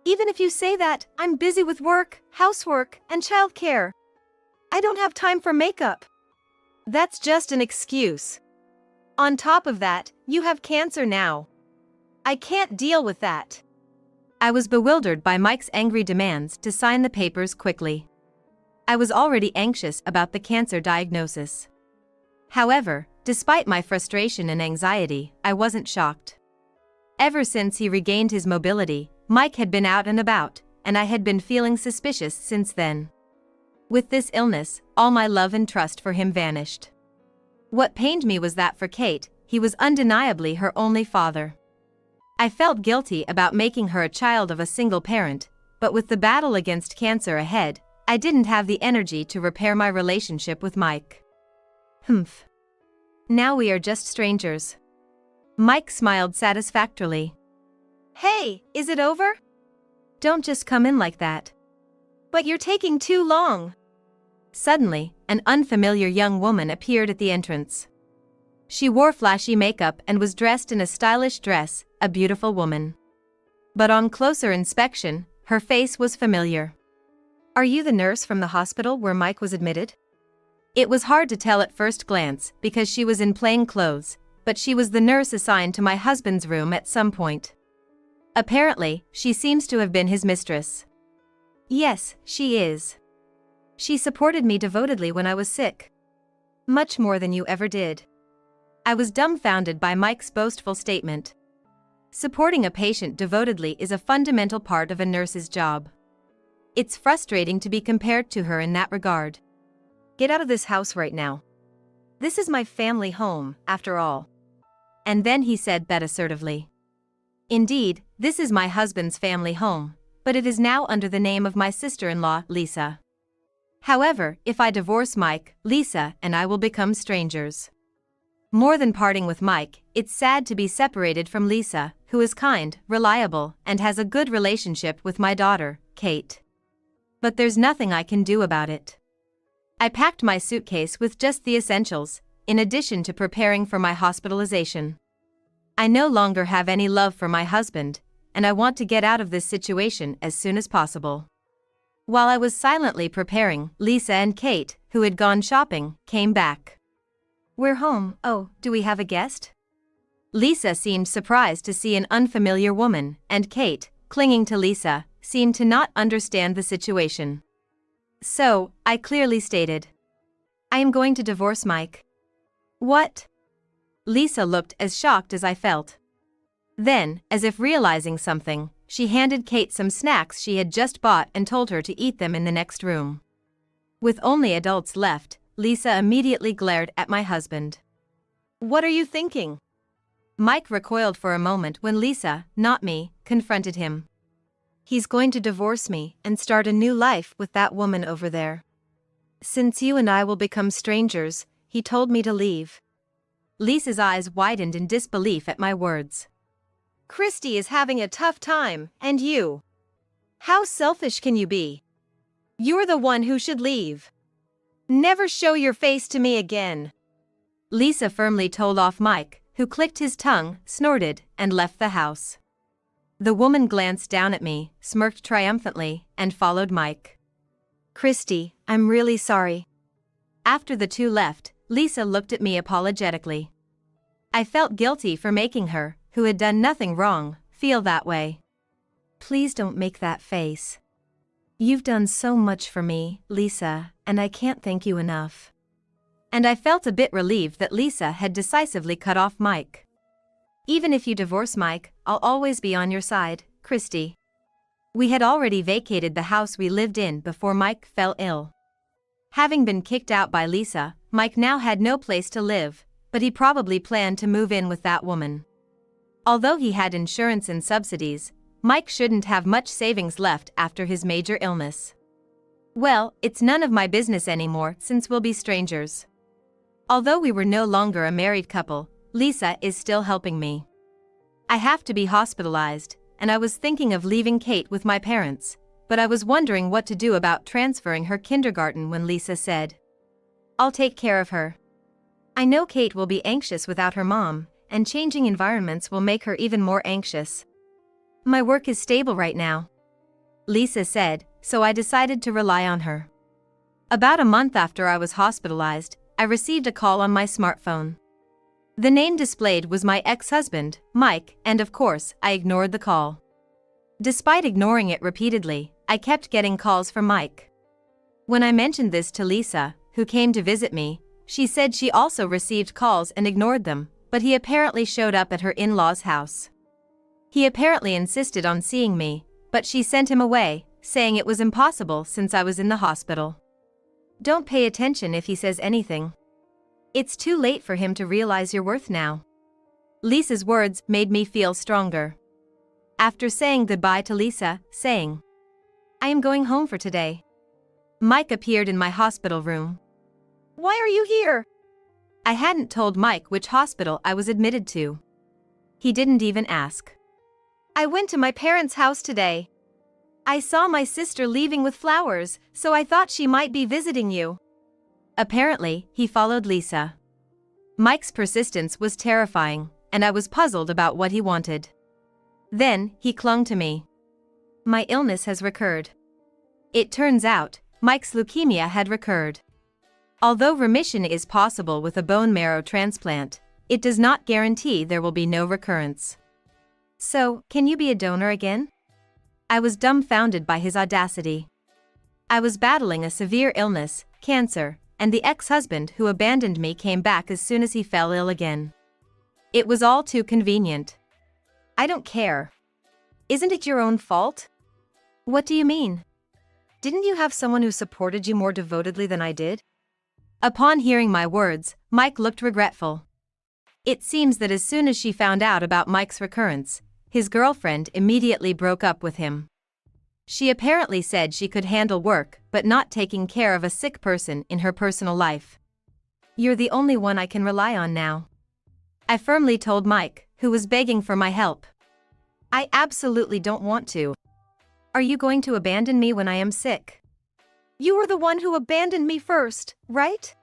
Even if you say that, I'm busy with work, housework, and childcare. I don't have time for makeup. That's just an excuse. On top of that, you have cancer now. I can't deal with that. I was bewildered by Mike's angry demands to sign the papers quickly. I was already anxious about the cancer diagnosis. However, despite my frustration and anxiety, I wasn't shocked. Ever since he regained his mobility, Mike had been out and about, and I had been feeling suspicious since then. With this illness, all my love and trust for him vanished. What pained me was that for Kate, he was undeniably her only father. I felt guilty about making her a child of a single parent, but with the battle against cancer ahead, I didn't have the energy to repair my relationship with Mike. Humph. Now we are just strangers. Mike smiled satisfactorily. Hey, is it over? Don't just come in like that. But you're taking too long. Suddenly, an unfamiliar young woman appeared at the entrance. She wore flashy makeup and was dressed in a stylish dress, a beautiful woman. But on closer inspection, her face was familiar. Are you the nurse from the hospital where Mike was admitted? It was hard to tell at first glance because she was in plain clothes, but she was the nurse assigned to my husband's room at some point. Apparently, she seems to have been his mistress. Yes, she is. She supported me devotedly when I was sick. Much more than you ever did. I was dumbfounded by Mike's boastful statement. Supporting a patient devotedly is a fundamental part of a nurse's job. It's frustrating to be compared to her in that regard. Get out of this house right now. This is my family home, after all. And then he said that assertively. Indeed, this is my husband's family home, but it is now under the name of my sister-in-law, Lisa. However, if I divorce Mike, Lisa and I will become strangers. More than parting with Mike, it's sad to be separated from Lisa, who is kind, reliable, and has a good relationship with my daughter, Kate. But there's nothing I can do about it. I packed my suitcase with just the essentials, in addition to preparing for my hospitalization. I no longer have any love for my husband, and I want to get out of this situation as soon as possible. While I was silently preparing, Lisa and Kate, who had gone shopping, came back. We're home. Oh, do we have a guest? Lisa seemed surprised to see an unfamiliar woman, and Kate, clinging to Lisa, seemed to not understand the situation. So, I clearly stated, I am going to divorce Mike. What? Lisa looked as shocked as I felt. Then, as if realizing something, she handed Kate some snacks she had just bought and told her to eat them in the next room. With only adults left, Lisa immediately glared at my husband. What are you thinking? Mike recoiled for a moment when Lisa, not me, confronted him. He's going to divorce me and start a new life with that woman over there. Since you and I will become strangers, he told me to leave. Lisa's eyes widened in disbelief at my words. Christy is having a tough time, and you? How selfish can you be? You're the one who should leave. Never show your face to me again. Lisa firmly told off Mike, who clicked his tongue, snorted, and left the house. The woman glanced down at me, smirked triumphantly, and followed Mike. Christy, I'm really sorry. After the two left, Lisa looked at me apologetically. I felt guilty for making her, who had done nothing wrong, feel that way. Please don't make that face. You've done so much for me, Lisa, and I can't thank you enough. And I felt a bit relieved that Lisa had decisively cut off Mike. Even if you divorce Mike, I'll always be on your side, Christy. We had already vacated the house we lived in before Mike fell ill. Having been kicked out by Lisa, Mike now had no place to live, but he probably planned to move in with that woman. Although he had insurance and subsidies, Mike shouldn't have much savings left after his major illness. Well, it's none of my business anymore since we'll be strangers. Although we were no longer a married couple, Lisa is still helping me. I have to be hospitalized, and I was thinking of leaving Kate with my parents, but I was wondering what to do about transferring her kindergarten when Lisa said, "I'll take care of her." I know Kate will be anxious without her mom, and changing environments will make her even more anxious. My work is stable right now, Lisa said, so I decided to rely on her. About a month after I was hospitalized, I received a call on my smartphone. The name displayed was my ex-husband, Mike, and of course, I ignored the call. Despite ignoring it repeatedly, I kept getting calls from Mike. When I mentioned this to Lisa, who came to visit me, she said she also received calls and ignored them, but he apparently showed up at her in-laws' house. He apparently insisted on seeing me, but she sent him away, saying it was impossible since I was in the hospital. Don't pay attention if he says anything. It's too late for him to realize your worth now. Lisa's words made me feel stronger. After saying goodbye to Lisa, saying, "I am going home for today," Mike appeared in my hospital room. Why are you here? I hadn't told Mike which hospital I was admitted to. He didn't even ask. I went to my parents' house today. I saw my sister leaving with flowers, so I thought she might be visiting you. Apparently, he followed Lisa. Mike's persistence was terrifying, and I was puzzled about what he wanted. Then, he clung to me. My illness has recurred. It turns out, Mike's leukemia had recurred. Although remission is possible with a bone marrow transplant, it does not guarantee there will be no recurrence. So, can you be a donor again? I was dumbfounded by his audacity. I was battling a severe illness, cancer, and the ex-husband who abandoned me came back as soon as he fell ill again. It was all too convenient. I don't care. Isn't it your own fault? What do you mean? Didn't you have someone who supported you more devotedly than I did? Upon hearing my words, Mike looked regretful. It seems that as soon as she found out about Mike's recurrence, his girlfriend immediately broke up with him. She apparently said she could handle work but not taking care of a sick person in her personal life. You're the only one I can rely on now, I firmly told Mike, who was begging for my help. I absolutely don't want to. Are you going to abandon me when I am sick? You were the one who abandoned me first, right?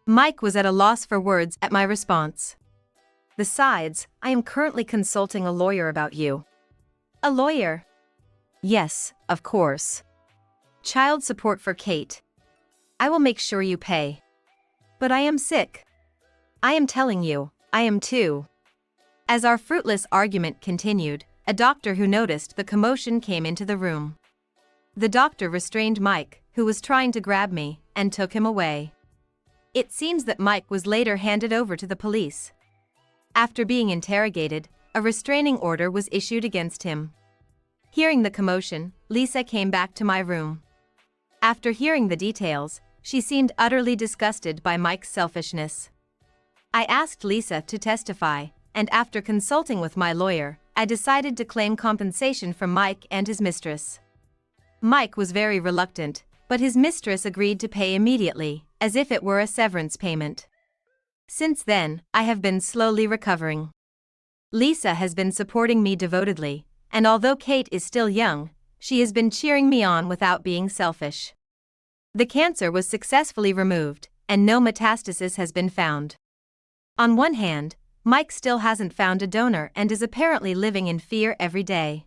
Mike was at a loss for words at my response. Besides, I am currently consulting a lawyer about you. A lawyer? Yes, of course. Child support for Kate. I will make sure you pay. But I am sick. I am telling you, I am too. As our fruitless argument continued, a doctor who noticed the commotion came into the room. The doctor restrained Mike, who was trying to grab me, and took him away. It seems that Mike was later handed over to the police. After being interrogated, a restraining order was issued against him. Hearing the commotion, Lisa came back to my room. After hearing the details, she seemed utterly disgusted by Mike's selfishness. I asked Lisa to testify, and after consulting with my lawyer, I decided to claim compensation from Mike and his mistress. Mike was very reluctant, but his mistress agreed to pay immediately, as if it were a severance payment. Since then, I have been slowly recovering. Lisa has been supporting me devotedly, and although Kate is still young, she has been cheering me on without being selfish. The cancer was successfully removed, and no metastasis has been found. On one hand, Mike still hasn't found a donor and is apparently living in fear every day.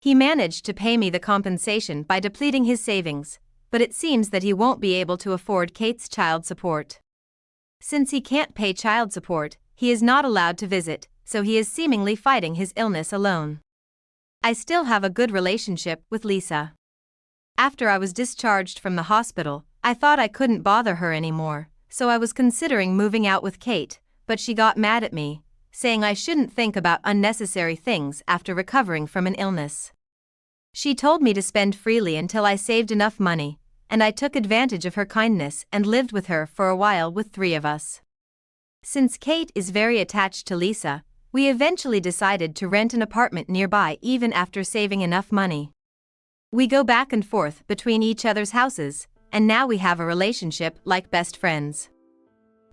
He managed to pay me the compensation by depleting his savings, but it seems that he won't be able to afford Kate's child support. Since he can't pay child support, he is not allowed to visit, so he is seemingly fighting his illness alone. I still have a good relationship with Lisa. After I was discharged from the hospital, I thought I couldn't bother her anymore, so I was considering moving out with Kate, but she got mad at me, saying I shouldn't think about unnecessary things after recovering from an illness. She told me to spend freely until I saved enough money, and I took advantage of her kindness and lived with her for a while with 3 of us. Since Kate is very attached to Lisa, we eventually decided to rent an apartment nearby even after saving enough money. We go back and forth between each other's houses, and now we have a relationship like best friends.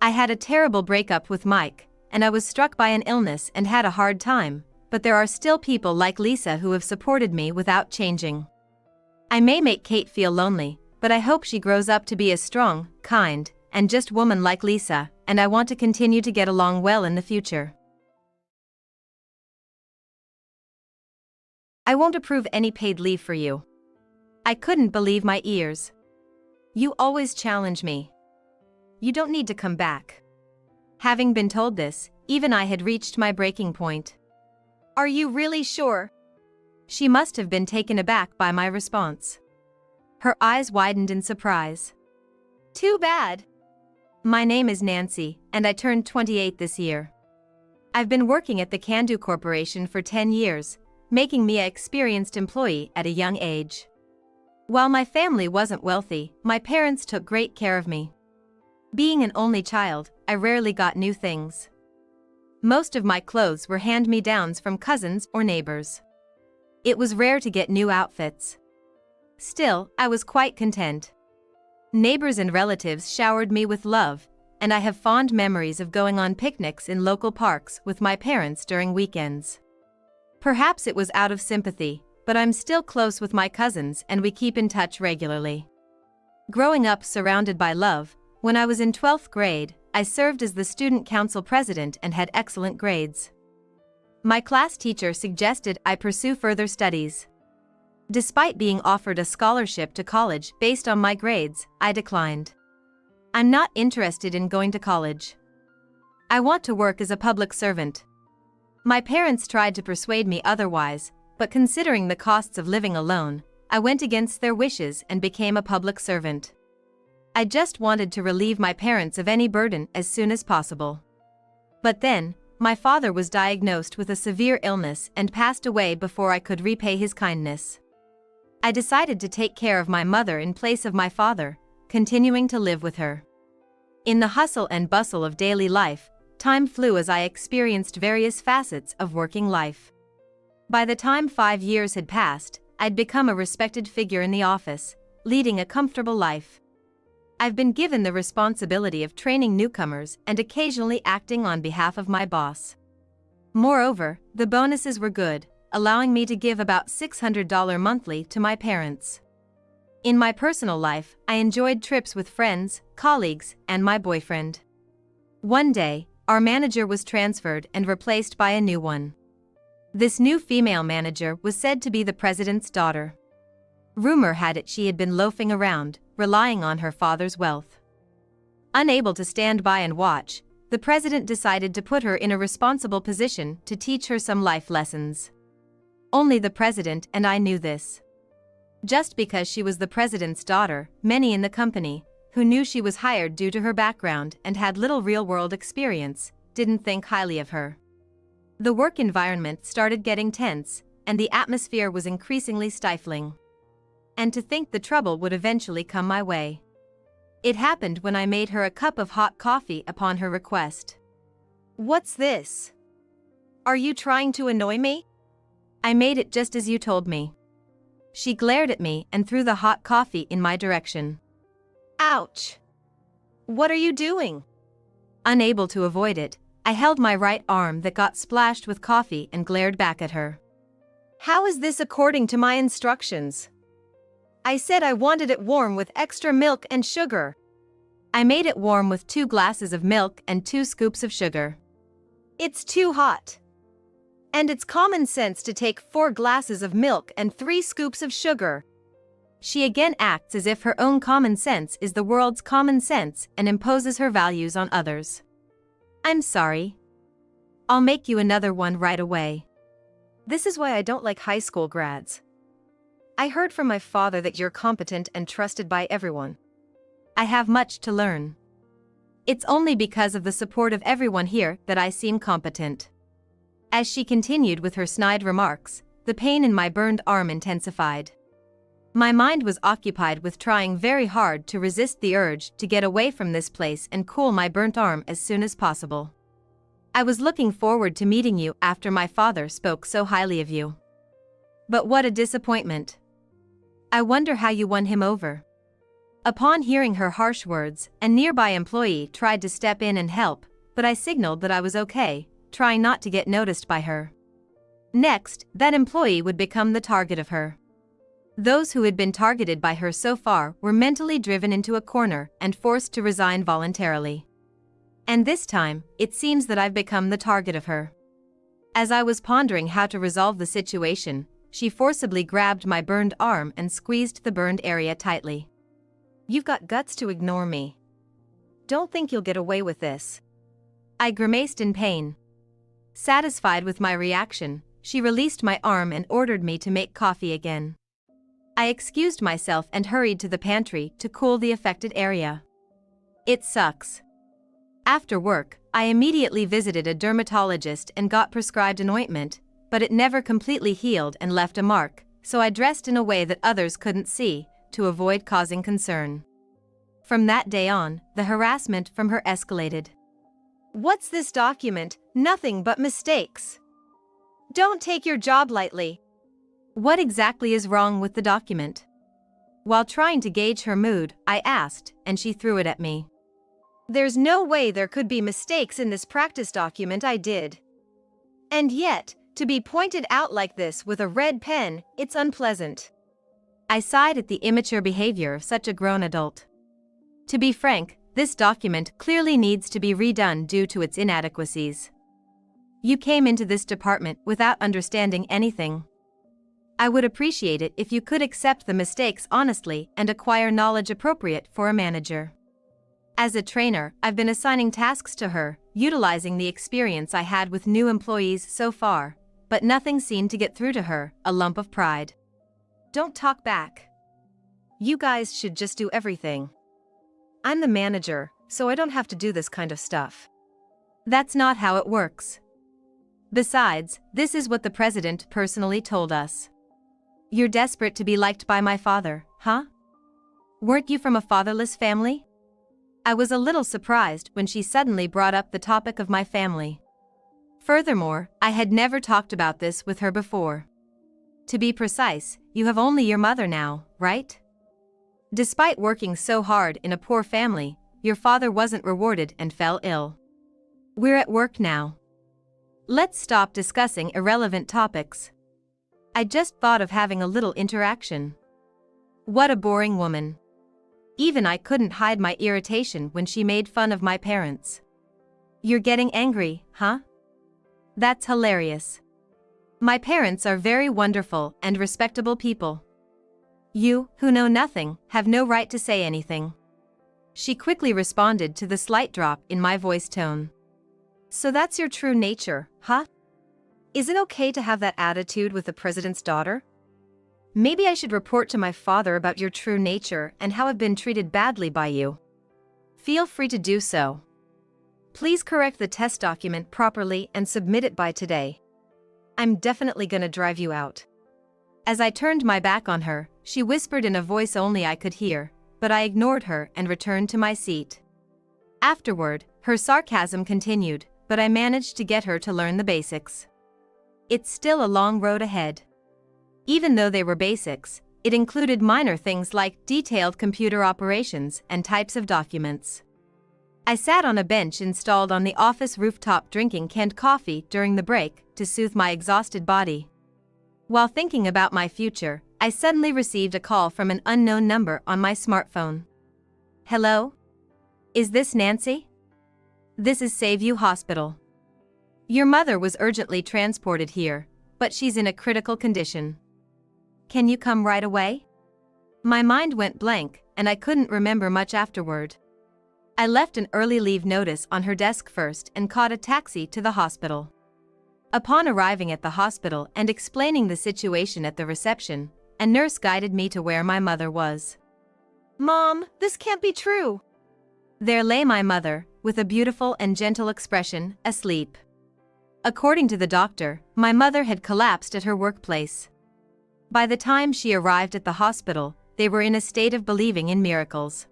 I had a terrible breakup with Mike, and I was struck by an illness and had a hard time, but there are still people like Lisa who have supported me without changing. I may make Kate feel lonely, but I hope she grows up to be a strong, kind, and just woman like Lisa, and I want to continue to get along well in the future. I won't approve any paid leave for you. I couldn't believe my ears. You always challenge me. You don't need to come back. Having been told this, even I had reached my breaking point. Are you really sure? She must have been taken aback by my response. Her eyes widened in surprise. Too bad. My name is Nancy, and I turned 28 this year. I've been working at the Can-Do Corporation for 10 years, making me an experienced employee at a young age. While my family wasn't wealthy, my parents took great care of me. Being an only child, I rarely got new things. Most of my clothes were hand-me-downs from cousins or neighbors. It was rare to get new outfits. Still, I was quite content. Neighbors and relatives showered me with love, and I have fond memories of going on picnics in local parks with my parents during weekends. Perhaps it was out of sympathy, but I'm still close with my cousins and we keep in touch regularly. Growing up surrounded by love, when I was in 12th grade, I served as the student council president and had excellent grades. My class teacher suggested I pursue further studies. Despite being offered a scholarship to college based on my grades, I declined. I'm not interested in going to college. I want to work as a public servant. My parents tried to persuade me otherwise, but considering the costs of living alone, I went against their wishes and became a public servant. I just wanted to relieve my parents of any burden as soon as possible. But then, my father was diagnosed with a severe illness and passed away before I could repay his kindness. I decided to take care of my mother in place of my father, continuing to live with her. In the hustle and bustle of daily life, time flew as I experienced various facets of working life. By the time 5 years had passed, I'd become a respected figure in the office, leading a comfortable life. I've been given the responsibility of training newcomers and occasionally acting on behalf of my boss. Moreover, the bonuses were good, allowing me to give about $600 monthly to my parents. In my personal life, I enjoyed trips with friends, colleagues, and my boyfriend. One day, our manager was transferred and replaced by a new one. This new female manager was said to be the president's daughter. Rumor had it she had been loafing around, relying on her father's wealth. Unable to stand by and watch, the president decided to put her in a responsible position to teach her some life lessons. Only the president and I knew this. Just because she was the president's daughter, many in the company, who knew she was hired due to her background and had little real-world experience, didn't think highly of her. The work environment started getting tense, and the atmosphere was increasingly stifling. and to think the trouble would eventually come my way. It happened when I made her a cup of hot coffee upon her request. What's this? Are you trying to annoy me? I made it just as you told me. She glared at me and threw the hot coffee in my direction. Ouch! What are you doing? Unable to avoid it, I held my right arm that got splashed with coffee and glared back at her. How is this according to my instructions? I said I wanted it warm with extra milk and sugar. I made it warm with 2 glasses of milk and 2 scoops of sugar. It's too hot. And it's common sense to take 4 glasses of milk and 3 scoops of sugar. She again acts as if her own common sense is the world's common sense and imposes her values on others. I'm sorry. I'll make you another one right away. This is why I don't like high school grads. I heard from my father that you're competent and trusted by everyone. I have much to learn. It's only because of the support of everyone here that I seem competent. As she continued with her snide remarks, the pain in my burned arm intensified. My mind was occupied with trying very hard to resist the urge to get away from this place and cool my burnt arm as soon as possible. I was looking forward to meeting you after my father spoke so highly of you. But what a disappointment. I wonder how you won him over. Upon hearing her harsh words, a nearby employee tried to step in and help, but I signaled that I was okay, trying not to get noticed by her. Next, that employee would become the target of her. Those who had been targeted by her so far were mentally driven into a corner and forced to resign voluntarily. And this time, it seems that I've become the target of her. As I was pondering how to resolve the situation, she forcibly grabbed my burned arm and squeezed the burned area tightly. You've got guts to ignore me. Don't think you'll get away with this. I grimaced in pain. Satisfied with my reaction, she released my arm and ordered me to make coffee again. I excused myself and hurried to the pantry to cool the affected area. It sucks. After work, I immediately visited a dermatologist and got prescribed an ointment, but it never completely healed and left a mark, so I dressed in a way that others couldn't see, to avoid causing concern. From that day on, the harassment from her escalated. What's this document? Nothing but mistakes. Don't take your job lightly. What exactly is wrong with the document? While trying to gauge her mood, I asked, and she threw it at me. There's no way there could be mistakes in this practice document I did. And yet, to be pointed out like this with a red pen, it's unpleasant. I sighed at the immature behavior of such a grown adult. To be frank, this document clearly needs to be redone due to its inadequacies. You came into this department without understanding anything. I would appreciate it if you could accept the mistakes honestly and acquire knowledge appropriate for a manager. As a trainer, I've been assigning tasks to her, utilizing the experience I had with new employees so far, but nothing seemed to get through to her, a lump of pride. Don't talk back. You guys should just do everything. I'm the manager, so I don't have to do this kind of stuff. That's not how it works. Besides, this is what the president personally told us. You're desperate to be liked by my father, huh? Weren't you from a fatherless family? I was a little surprised when she suddenly brought up the topic of my family. Furthermore, I had never talked about this with her before. To be precise, you have only your mother now, right? Despite working so hard in a poor family, your father wasn't rewarded and fell ill. We're at work now. Let's stop discussing irrelevant topics. I just thought of having a little interaction. What a boring woman. Even I couldn't hide my irritation when she made fun of my parents. You're getting angry, huh? That's hilarious. My parents are very wonderful and respectable people. You, who know nothing, have no right to say anything. She quickly responded to the slight drop in my voice tone. So that's your true nature, huh? Is it okay to have that attitude with the president's daughter? Maybe I should report to my father about your true nature and how I've been treated badly by you. Feel free to do so. Please correct the test document properly and submit it by today. I'm definitely gonna drive you out. As I turned my back on her, she whispered in a voice only I could hear, but I ignored her and returned to my seat. Afterward, her sarcasm continued, but I managed to get her to learn the basics. It's still a long road ahead. Even though they were basics, it included minor things like detailed computer operations and types of documents. I sat on a bench installed on the office rooftop drinking canned coffee during the break to soothe my exhausted body. While thinking about my future, I suddenly received a call from an unknown number on my smartphone. Hello? Is this Nancy? This is Saveview Hospital. Your mother was urgently transported here, but she's in a critical condition. Can you come right away? My mind went blank, and I couldn't remember much afterward. I left an early leave notice on her desk first and caught a taxi to the hospital. Upon arriving at the hospital and explaining the situation at the reception, a nurse guided me to where my mother was. Mom, this can't be true. There lay my mother, with a beautiful and gentle expression, asleep. According to the doctor, my mother had collapsed at her workplace. By the time she arrived at the hospital, they were in a state of believing in miracles.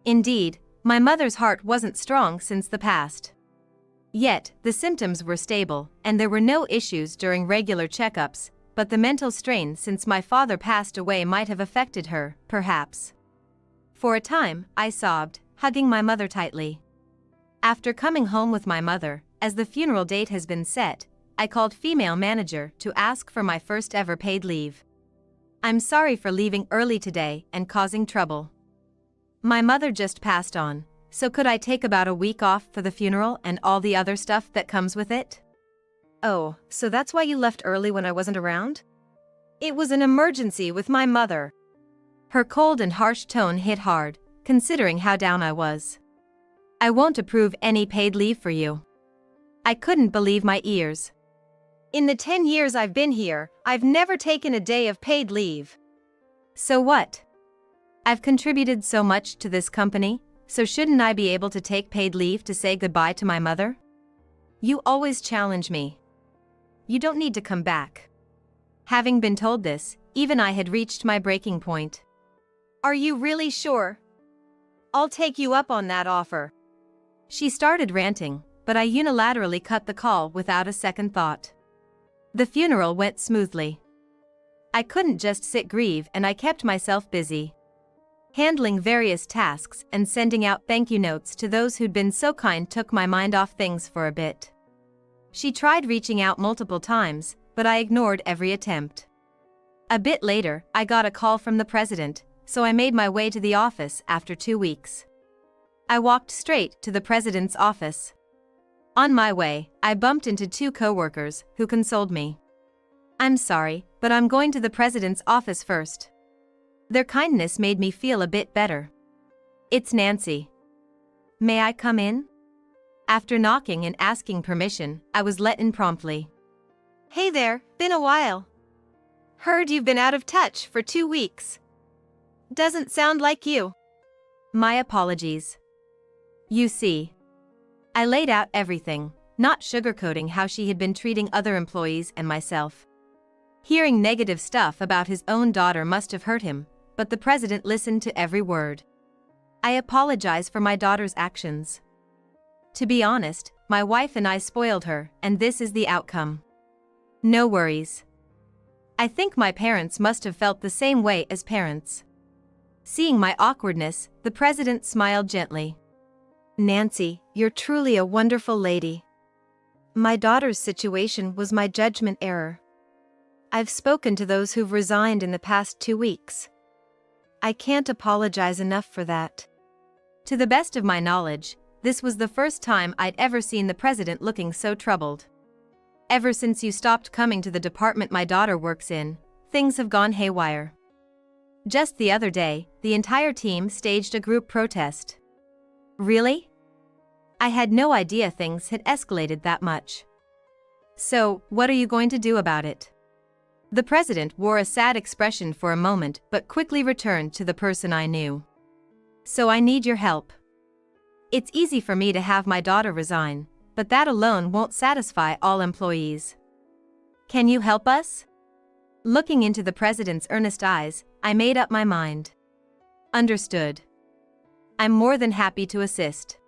Indeed, my mother's heart wasn't strong since the past. Yet, the symptoms were stable, and there were no issues during regular checkups, but the mental strain since my father passed away might have affected her, perhaps. For a time, I sobbed, hugging my mother tightly. After coming home with my mother, as the funeral date has been set, I called female manager to ask for my first ever paid leave. I'm sorry for leaving early today and causing trouble. My mother just passed on, so could I take about a week off for the funeral and all the other stuff that comes with it? Oh, so that's why you left early when I wasn't around? It was an emergency with my mother. Her cold and harsh tone hit hard, considering how down I was. I won't approve any paid leave for you. I couldn't believe my ears. In the 10 years I've been here, I've never taken a day of paid leave. So what? I've contributed so much to this company, so shouldn't I be able to take paid leave to say goodbye to my mother? You always challenge me. You don't need to come back. Having been told this, even I had reached my breaking point. Are you really sure? I'll take you up on that offer. She started ranting, but I unilaterally cut the call without a second thought. The funeral went smoothly. I couldn't just sit grieve, and I kept myself busy, handling various tasks and sending out thank you notes to those who'd been so kind. Took my mind off things for a bit. She tried reaching out multiple times, but I ignored every attempt. A bit later, I got a call from the president, so I made my way to the office after 2 weeks. I walked straight to the president's office. On my way, I bumped into 2 coworkers who consoled me. I'm sorry, but I'm going to the president's office first. Their kindness made me feel a bit better. It's Nancy. May I come in? After knocking and asking permission, I was let in promptly. Hey there, been a while. Heard you've been out of touch for 2 weeks. Doesn't sound like you. My apologies. You see, I laid out everything, not sugarcoating how she had been treating other employees and myself. Hearing negative stuff about his own daughter must have hurt him, but the president listened to every word. I apologize for my daughter's actions. To be honest, my wife and I spoiled her, and this is the outcome. No worries. I think my parents must have felt the same way as parents. Seeing my awkwardness, the president smiled gently. Nancy, you're truly a wonderful lady. My daughter's situation was my judgment error. I've spoken to those who've resigned in the past 2 weeks. I can't apologize enough for that. To the best of my knowledge, this was the first time I'd ever seen the president looking so troubled. Ever since you stopped coming to the department my daughter works in, things have gone haywire. Just the other day, the entire team staged a group protest. Really? I had no idea things had escalated that much. So, what are you going to do about it? The president wore a sad expression for a moment but quickly returned to the person I knew. So I need your help. It's easy for me to have my daughter resign, but that alone won't satisfy all employees. Can you help us? Looking into the president's earnest eyes, I made up my mind. Understood. I'm more than happy to assist.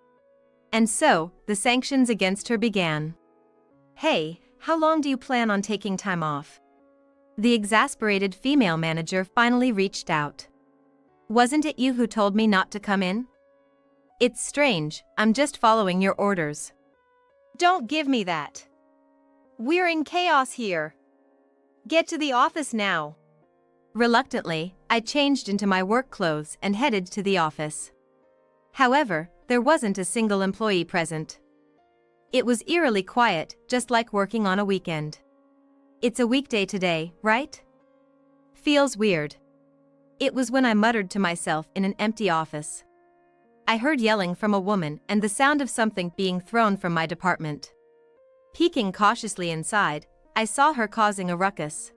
And so, the sanctions against her began. Hey, how long do you plan on taking time off? The exasperated female manager finally reached out. Wasn't it you who told me not to come in? It's strange, I'm just following your orders. Don't give me that. We're in chaos here. Get to the office now. Reluctantly, I changed into my work clothes and headed to the office. However, there wasn't a single employee present. It was eerily quiet, just like working on a weekend. It's a weekday today, right? Feels weird. It was when I muttered to myself in an empty office. I heard yelling from a woman and the sound of something being thrown from my department. Peeking cautiously inside, I saw her causing a ruckus.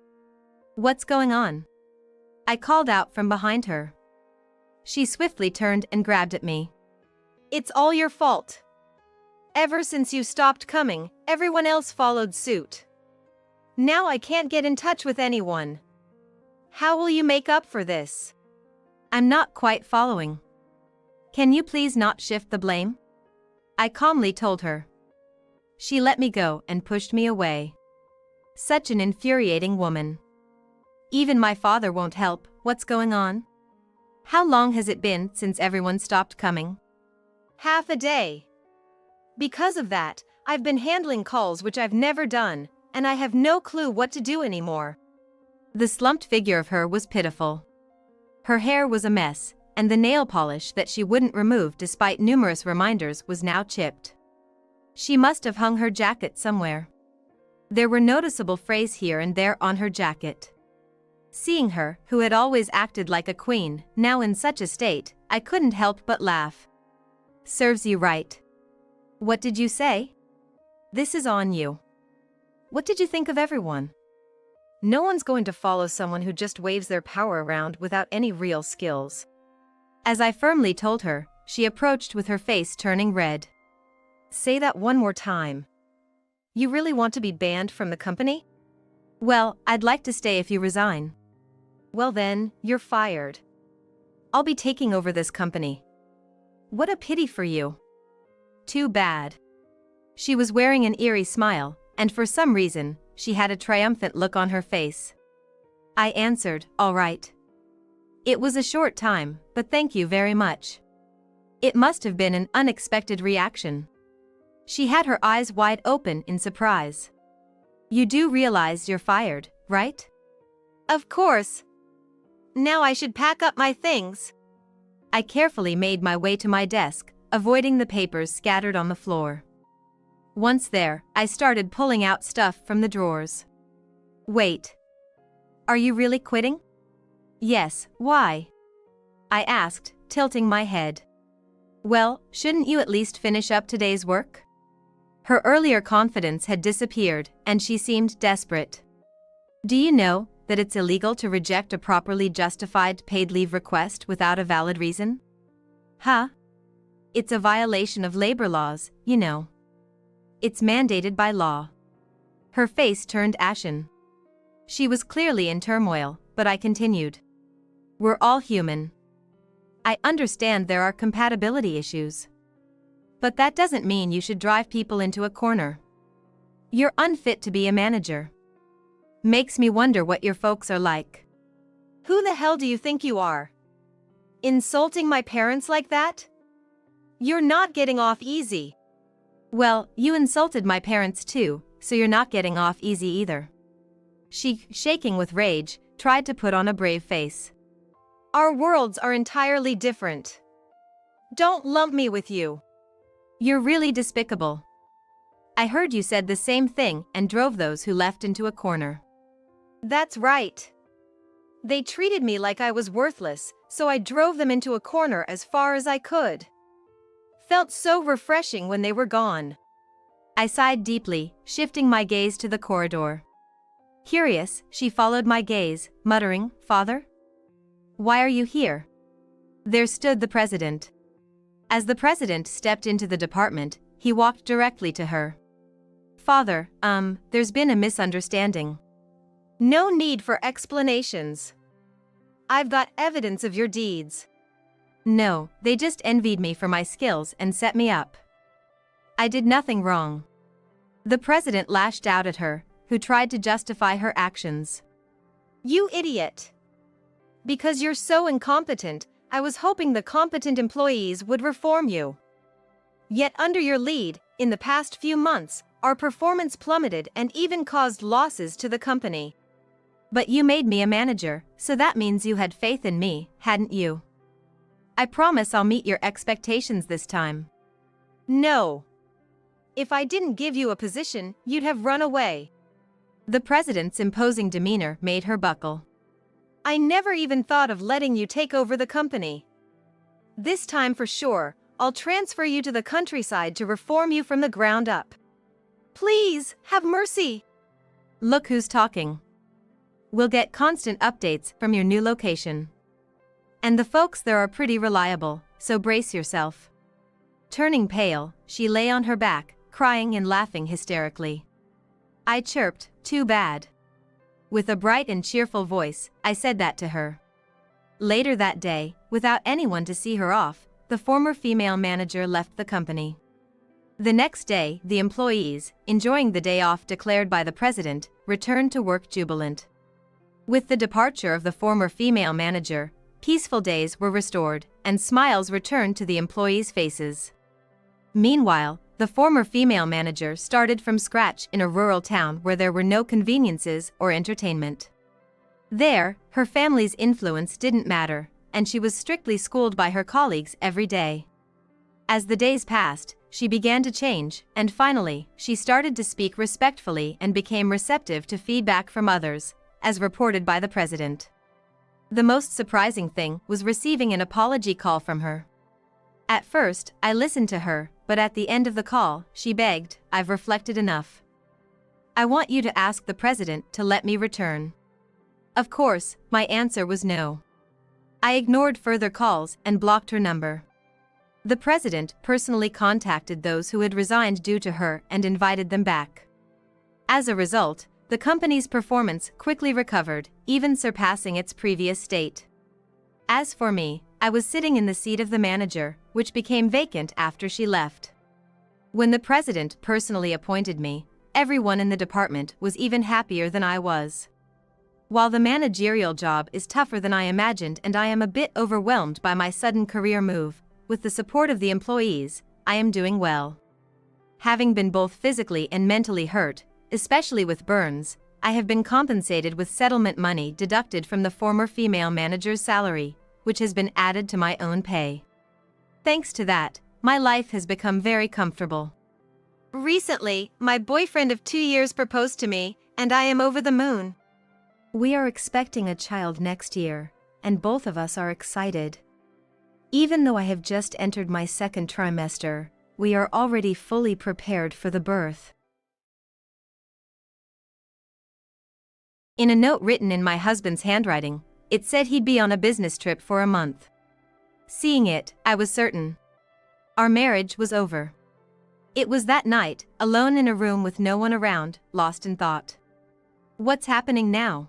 What's going on? I called out from behind her. She swiftly turned and grabbed at me. It's all your fault. Ever since you stopped coming, everyone else followed suit. Now I can't get in touch with anyone. How will you make up for this? I'm not quite following. Can you please not shift the blame? I calmly told her. She let me go and pushed me away. Such an infuriating woman. Even my father won't help. What's going on? How long has it been since everyone stopped coming? Half a day. Because of that, I've been handling calls which I've never done, and I have no clue what to do anymore. The slumped figure of her was pitiful. Her hair was a mess, and the nail polish that she wouldn't remove despite numerous reminders was now chipped. She must have hung her jacket somewhere. There were noticeable frays here and there on her jacket. Seeing her, who had always acted like a queen, now in such a state, I couldn't help but laugh. Serves you right. What did you say? This is on you. What did you think of everyone? No one's going to follow someone who just waves their power around without any real skills. As I firmly told her, she approached with her face turning red. Say that one more time. You really want to be banned from the company? Well, I'd like to stay if you resign. Well then, you're fired. I'll be taking over this company. What a pity for you. Too bad. She was wearing an eerie smile, and for some reason, she had a triumphant look on her face. I answered, all right. It was a short time, but thank you very much. It must have been an unexpected reaction. She had her eyes wide open in surprise. You do realize you're fired, right? Of course. Now I should pack up my things. I carefully made my way to my desk, avoiding the papers scattered on the floor. Once there, I started pulling out stuff from the drawers. Wait. Are you really quitting? Yes, why? I asked, tilting my head. Well, shouldn't you at least finish up today's work? Her earlier confidence had disappeared, and she seemed desperate. Do you know that it's illegal to reject a properly justified paid leave request without a valid reason? Huh? It's a violation of labor laws, you know. It's mandated by law. Her face turned ashen. She was clearly in turmoil, but I continued. We're all human. I understand there are compatibility issues. But that doesn't mean you should drive people into a corner. You're unfit to be a manager. Makes me wonder what your folks are like. Who the hell do you think you are? Insulting my parents like that? You're not getting off easy. Well, you insulted my parents too, so you're not getting off easy either. She, shaking with rage, tried to put on a brave face. Our worlds are entirely different. Don't lump me with you. You're really despicable. I heard you said the same thing and drove those who left into a corner. That's right. They treated me like I was worthless, so I drove them into a corner as far as I could. Felt so refreshing when they were gone. I sighed deeply, shifting my gaze to the corridor. Curious, she followed my gaze, muttering, "Father? Why are you here?" There stood the president. As the president stepped into the department, he walked directly to her. "Father, there's been a misunderstanding." No need for explanations. I've got evidence of your deeds. No, they just envied me for my skills and set me up. I did nothing wrong. The president lashed out at her, who tried to justify her actions. You idiot. Because you're so incompetent, I was hoping the competent employees would reform you. Yet under your lead, in the past few months, our performance plummeted and even caused losses to the company. But you made me a manager, so that means you had faith in me, hadn't you? I promise I'll meet your expectations this time. No. If I didn't give you a position, you'd have run away. The president's imposing demeanor made her buckle. I never even thought of letting you take over the company. This time for sure, I'll transfer you to the countryside to reform you from the ground up. Please, have mercy. Look who's talking. We'll get constant updates from your new location. And the folks there are pretty reliable, so brace yourself. Turning pale, she lay on her back, crying and laughing hysterically. I chirped, "Too bad." With a bright and cheerful voice, I said that to her. Later that day, without anyone to see her off, the former female manager left the company. The next day, the employees, enjoying the day off declared by the president, returned to work jubilant. With the departure of the former female manager, peaceful days were restored, and smiles returned to the employees' faces. Meanwhile, the former female manager started from scratch in a rural town where there were no conveniences or entertainment. There, her family's influence didn't matter, and she was strictly schooled by her colleagues every day. As the days passed, she began to change, and finally, she started to speak respectfully and became receptive to feedback from others, as reported by the president. The most surprising thing was receiving an apology call from her. At first, I listened to her, but at the end of the call, she begged, "I've reflected enough. I want you to ask the president to let me return." Of course, my answer was no. I ignored further calls and blocked her number. The president personally contacted those who had resigned due to her and invited them back. As a result, the company's performance quickly recovered, even surpassing its previous state. As for me, I was sitting in the seat of the manager, which became vacant after she left. When the president personally appointed me, everyone in the department was even happier than I was. While the managerial job is tougher than I imagined and I am a bit overwhelmed by my sudden career move, with the support of the employees, I am doing well. Having been both physically and mentally hurt, especially with burns, I have been compensated with settlement money deducted from the former female manager's salary, which has been added to my own pay. Thanks to that, my life has become very comfortable. Recently, my boyfriend of 2 years proposed to me, and I am over the moon. We are expecting a child next year, and both of us are excited. Even though I have just entered my second trimester, we are already fully prepared for the birth. In a note written in my husband's handwriting, it said he'd be on a business trip for a month. Seeing it, I was certain. Our marriage was over. It was that night, alone in a room with no one around, lost in thought. What's happening now?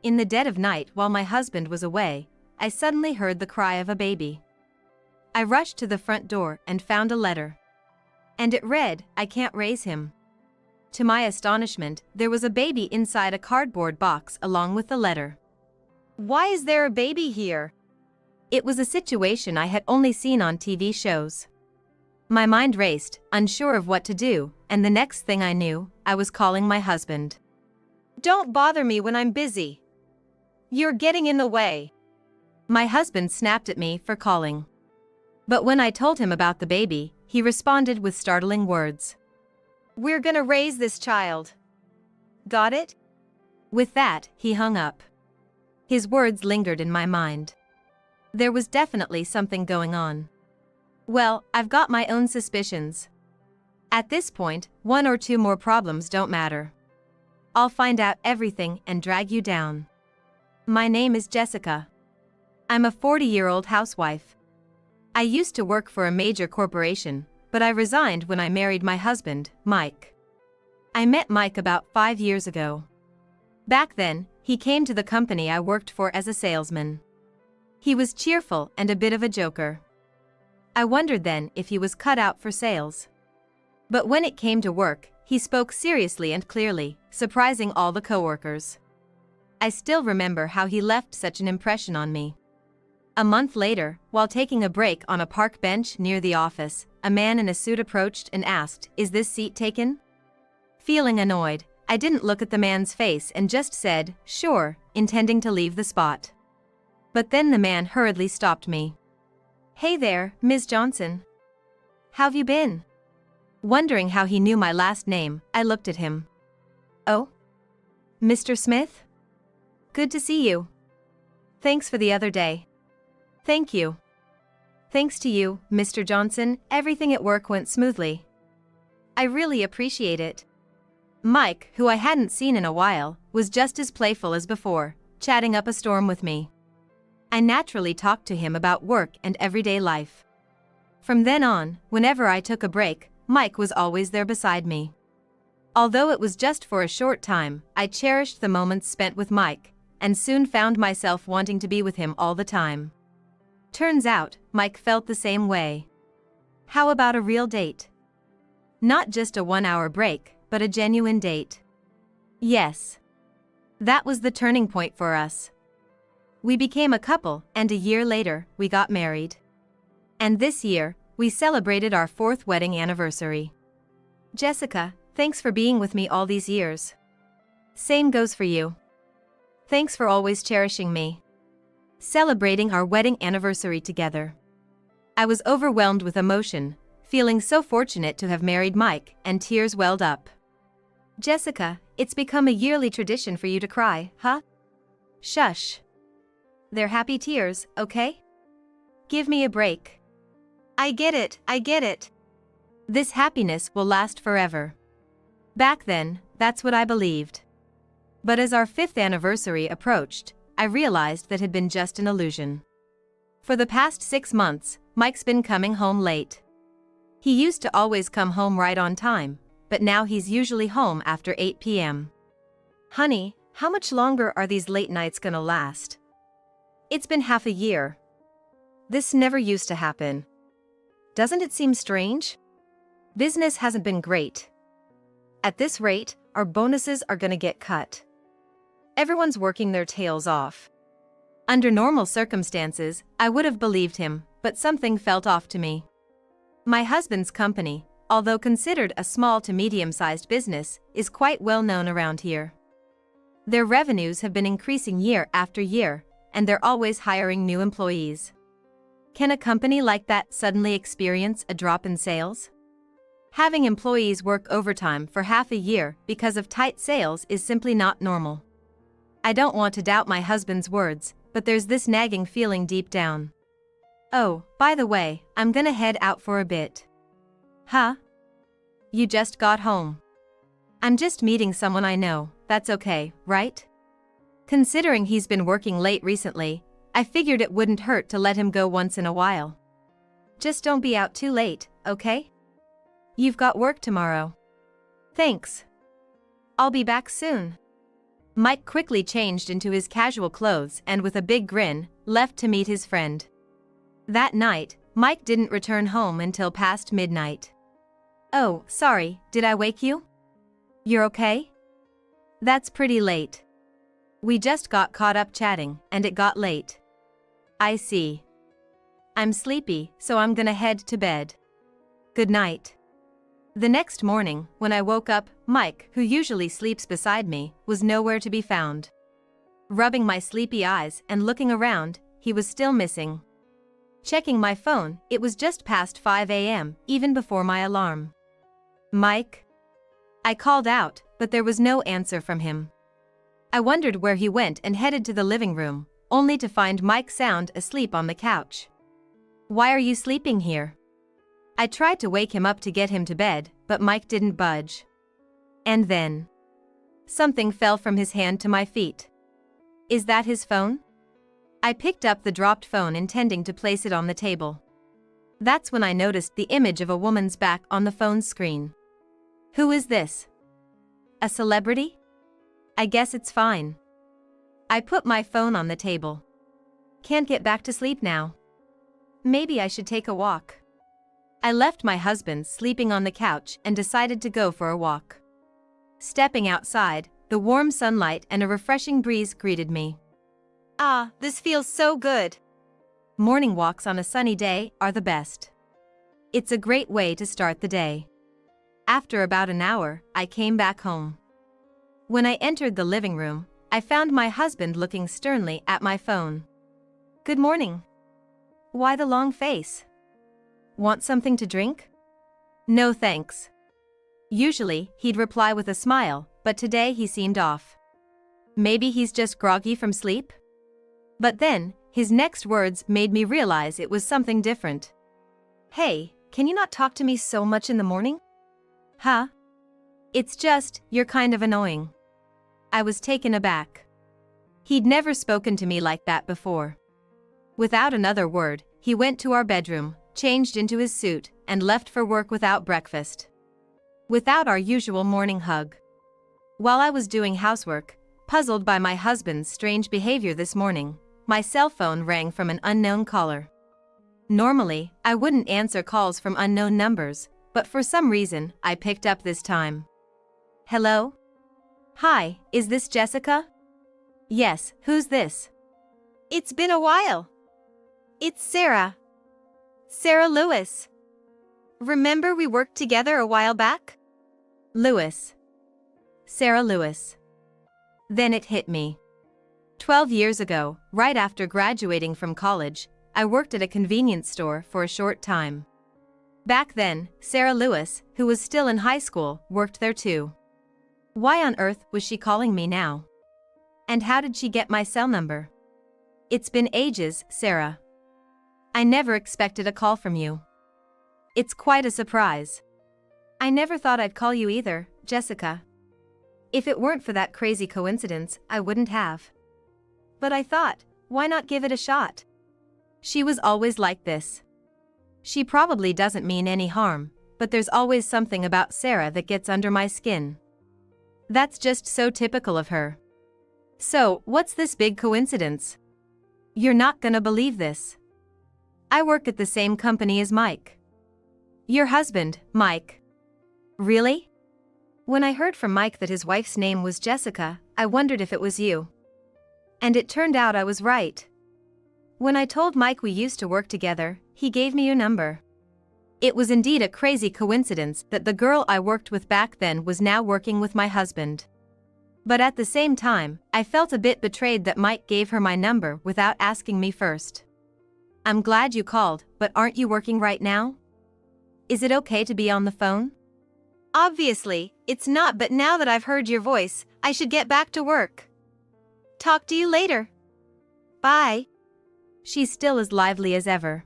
In the dead of night while my husband was away, I suddenly heard the cry of a baby. I rushed to the front door and found a letter. And it read, "I can't raise him." To my astonishment, there was a baby inside a cardboard box along with the letter. Why is there a baby here? It was a situation I had only seen on TV shows. My mind raced, unsure of what to do, and the next thing I knew, I was calling my husband. Don't bother me when I'm busy. You're getting in the way. My husband snapped at me for calling. But when I told him about the baby, he responded with startling words. We're gonna raise this child. Got it? With that, he hung up. His words lingered in my mind. There was definitely something going on. Well, I've got my own suspicions. At this point, 1 or 2 more problems don't matter. I'll find out everything and drag you down. My name is Jessica. I'm a 40-year-old housewife. I used to work for a major corporation, but I resigned when I married my husband, Mike. I met Mike about 5 years ago. Back then, he came to the company I worked for as a salesman. He was cheerful and a bit of a joker. I wondered then if he was cut out for sales. But when it came to work, he spoke seriously and clearly, surprising all the coworkers. I still remember how he left such an impression on me. A month later, while taking a break on a park bench near the office, a man in a suit approached and asked, "Is this seat taken?" Feeling annoyed, I didn't look at the man's face and just said, "Sure," intending to leave the spot. But then the man hurriedly stopped me. "Hey there, Ms. Johnson. How've you been?" Wondering how he knew my last name, I looked at him. "Oh? Mr. Smith? Good to see you. Thanks for the other day." "Thank you." "Thanks to you, Mr. Johnson, everything at work went smoothly." "I really appreciate it." Mike, who I hadn't seen in a while, was just as playful as before, chatting up a storm with me. I naturally talked to him about work and everyday life. From then on, whenever I took a break, Mike was always there beside me. Although it was just for a short time, I cherished the moments spent with Mike, and soon found myself wanting to be with him all the time. Turns out, Mike felt the same way. How about a real date? Not just a 1-hour break, but a genuine date. Yes. That was the turning point for us. We became a couple, and a year later, we got married. And this year, we celebrated our 4th wedding anniversary. Jessica, thanks for being with me all these years. Same goes for you. Thanks for always cherishing me. Celebrating our wedding anniversary together. I was overwhelmed with emotion, feeling so fortunate to have married Mike, and tears welled up. Jessica, it's become a yearly tradition for you to cry, huh? Shush. They're happy tears, okay? Give me a break. I get it. This happiness will last forever. Back then, that's what I believed. But as our 5th anniversary approached, I realized that had been just an illusion. For the past 6 months, Mike's been coming home late. He used to always come home right on time, but now he's usually home after 8 p.m. Honey, how much longer are these late nights gonna last? It's been half a year. This never used to happen. Doesn't it seem strange? Business hasn't been great. At this rate, our bonuses are gonna get cut. Everyone's working their tails off. Under normal circumstances, I would have believed him, but something felt off to me. My husband's company, although considered a small to medium-sized business, is quite well known around here. Their revenues have been increasing year after year, and they're always hiring new employees. Can a company like that suddenly experience a drop in sales? Having employees work overtime for half a year because of tight sales is simply not normal. I don't want to doubt my husband's words, but there's this nagging feeling deep down. Oh, by the way, I'm gonna head out for a bit. Huh? You just got home. I'm just meeting someone I know, that's okay, right? Considering he's been working late recently, I figured it wouldn't hurt to let him go once in a while. Just don't be out too late, okay? You've got work tomorrow. Thanks. I'll be back soon. Mike quickly changed into his casual clothes and with a big grin, left to meet his friend. That night, Mike didn't return home until past midnight. Oh, sorry, did I wake you? You're okay? That's pretty late. We just got caught up chatting, and it got late. I see. I'm sleepy, so I'm gonna head to bed. Good night. The next morning, when I woke up, Mike, who usually sleeps beside me, was nowhere to be found. Rubbing my sleepy eyes and looking around, he was still missing. Checking my phone, it was just past 5 a.m., even before my alarm. Mike? I called out, but there was no answer from him. I wondered where he went and headed to the living room, only to find Mike sound asleep on the couch. Why are you sleeping here? I tried to wake him up to get him to bed, but Mike didn't budge. And then something fell from his hand to my feet. Is that his phone? I picked up the dropped phone intending to place it on the table. That's when I noticed the image of a woman's back on the phone's screen. Who is this? A celebrity? I guess it's fine. I put my phone on the table. Can't get back to sleep now. Maybe I should take a walk. I left my husband sleeping on the couch and decided to go for a walk. Stepping outside, the warm sunlight and a refreshing breeze greeted me. Ah, this feels so good. Morning walks on a sunny day are the best. It's a great way to start the day. After about an hour, I came back home. When I entered the living room, I found my husband looking sternly at my phone. Good morning. Why the long face? Want something to drink? No thanks. Usually, he'd reply with a smile, but today he seemed off. Maybe he's just groggy from sleep? But then, his next words made me realize it was something different. Hey, can you not talk to me so much in the morning? Huh? It's just, you're kind of annoying. I was taken aback. He'd never spoken to me like that before. Without another word, he went to our bedroom, changed into his suit, and left for work without breakfast. Without our usual morning hug. While I was doing housework, puzzled by my husband's strange behavior this morning, my cell phone rang from an unknown caller. Normally, I wouldn't answer calls from unknown numbers, but for some reason, I picked up this time. Hello? Hi, is this Jessica? Yes, who's this? It's been a while. It's Sarah. Sarah Lewis. Remember we worked together a while back? Lewis. Sarah Lewis. Then it hit me. 12 years ago, right after graduating from college, I worked at a convenience store for a short time. Back then, Sarah Lewis, who was still in high school, worked there too. Why on earth was she calling me now? And how did she get my cell number? It's been ages, Sarah. I never expected a call from you. It's quite a surprise. I never thought I'd call you either, Jessica. If it weren't for that crazy coincidence, I wouldn't have. But I thought, why not give it a shot? She was always like this. She probably doesn't mean any harm, but there's always something about Sarah that gets under my skin. That's just so typical of her. So, what's this big coincidence? You're not gonna believe this. I work at the same company as Mike. Your husband, Mike. Really? When I heard from Mike that his wife's name was Jessica, I wondered if it was you. And it turned out I was right. When I told Mike we used to work together, he gave me your number. It was indeed a crazy coincidence that the girl I worked with back then was now working with my husband. But at the same time, I felt a bit betrayed that Mike gave her my number without asking me first. I'm glad you called, but aren't you working right now? Is it okay to be on the phone? Obviously, it's not, but now that I've heard your voice, I should get back to work. Talk to you later. Bye. She's still as lively as ever.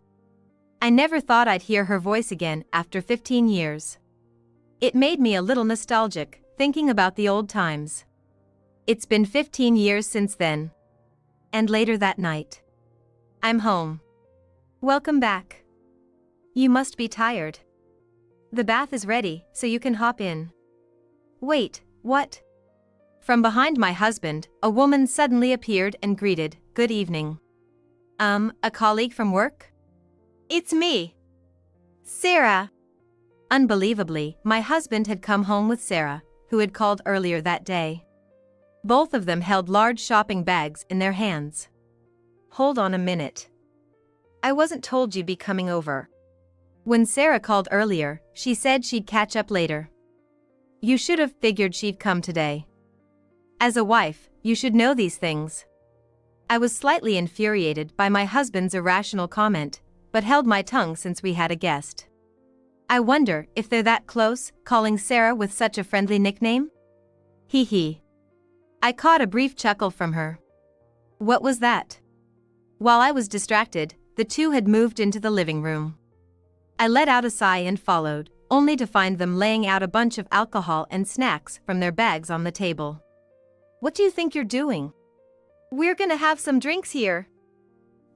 I never thought I'd hear her voice again after 15 years. It made me a little nostalgic, thinking about the old times. It's been 15 years since then. And later that night. I'm home. Welcome back. You must be tired. The bath is ready, so you can hop in. Wait, what? From behind my husband, a woman suddenly appeared and greeted, "Good evening." A colleague from work? It's me. Sarah. Unbelievably, my husband had come home with Sarah, who had called earlier that day. Both of them held large shopping bags in their hands. Hold on a minute. I wasn't told you'd be coming over. When Sarah called earlier, she said she'd catch up later. You should have figured she'd come today. As a wife, you should know these things. I was slightly infuriated by my husband's irrational comment, but held my tongue since we had a guest. I wonder if they're that close, calling Sarah with such a friendly nickname? Hee hee. I caught a brief chuckle from her. What was that? While I was distracted, the two had moved into the living room. I let out a sigh and followed, only to find them laying out a bunch of alcohol and snacks from their bags on the table. What do you think you're doing? We're gonna have some drinks here.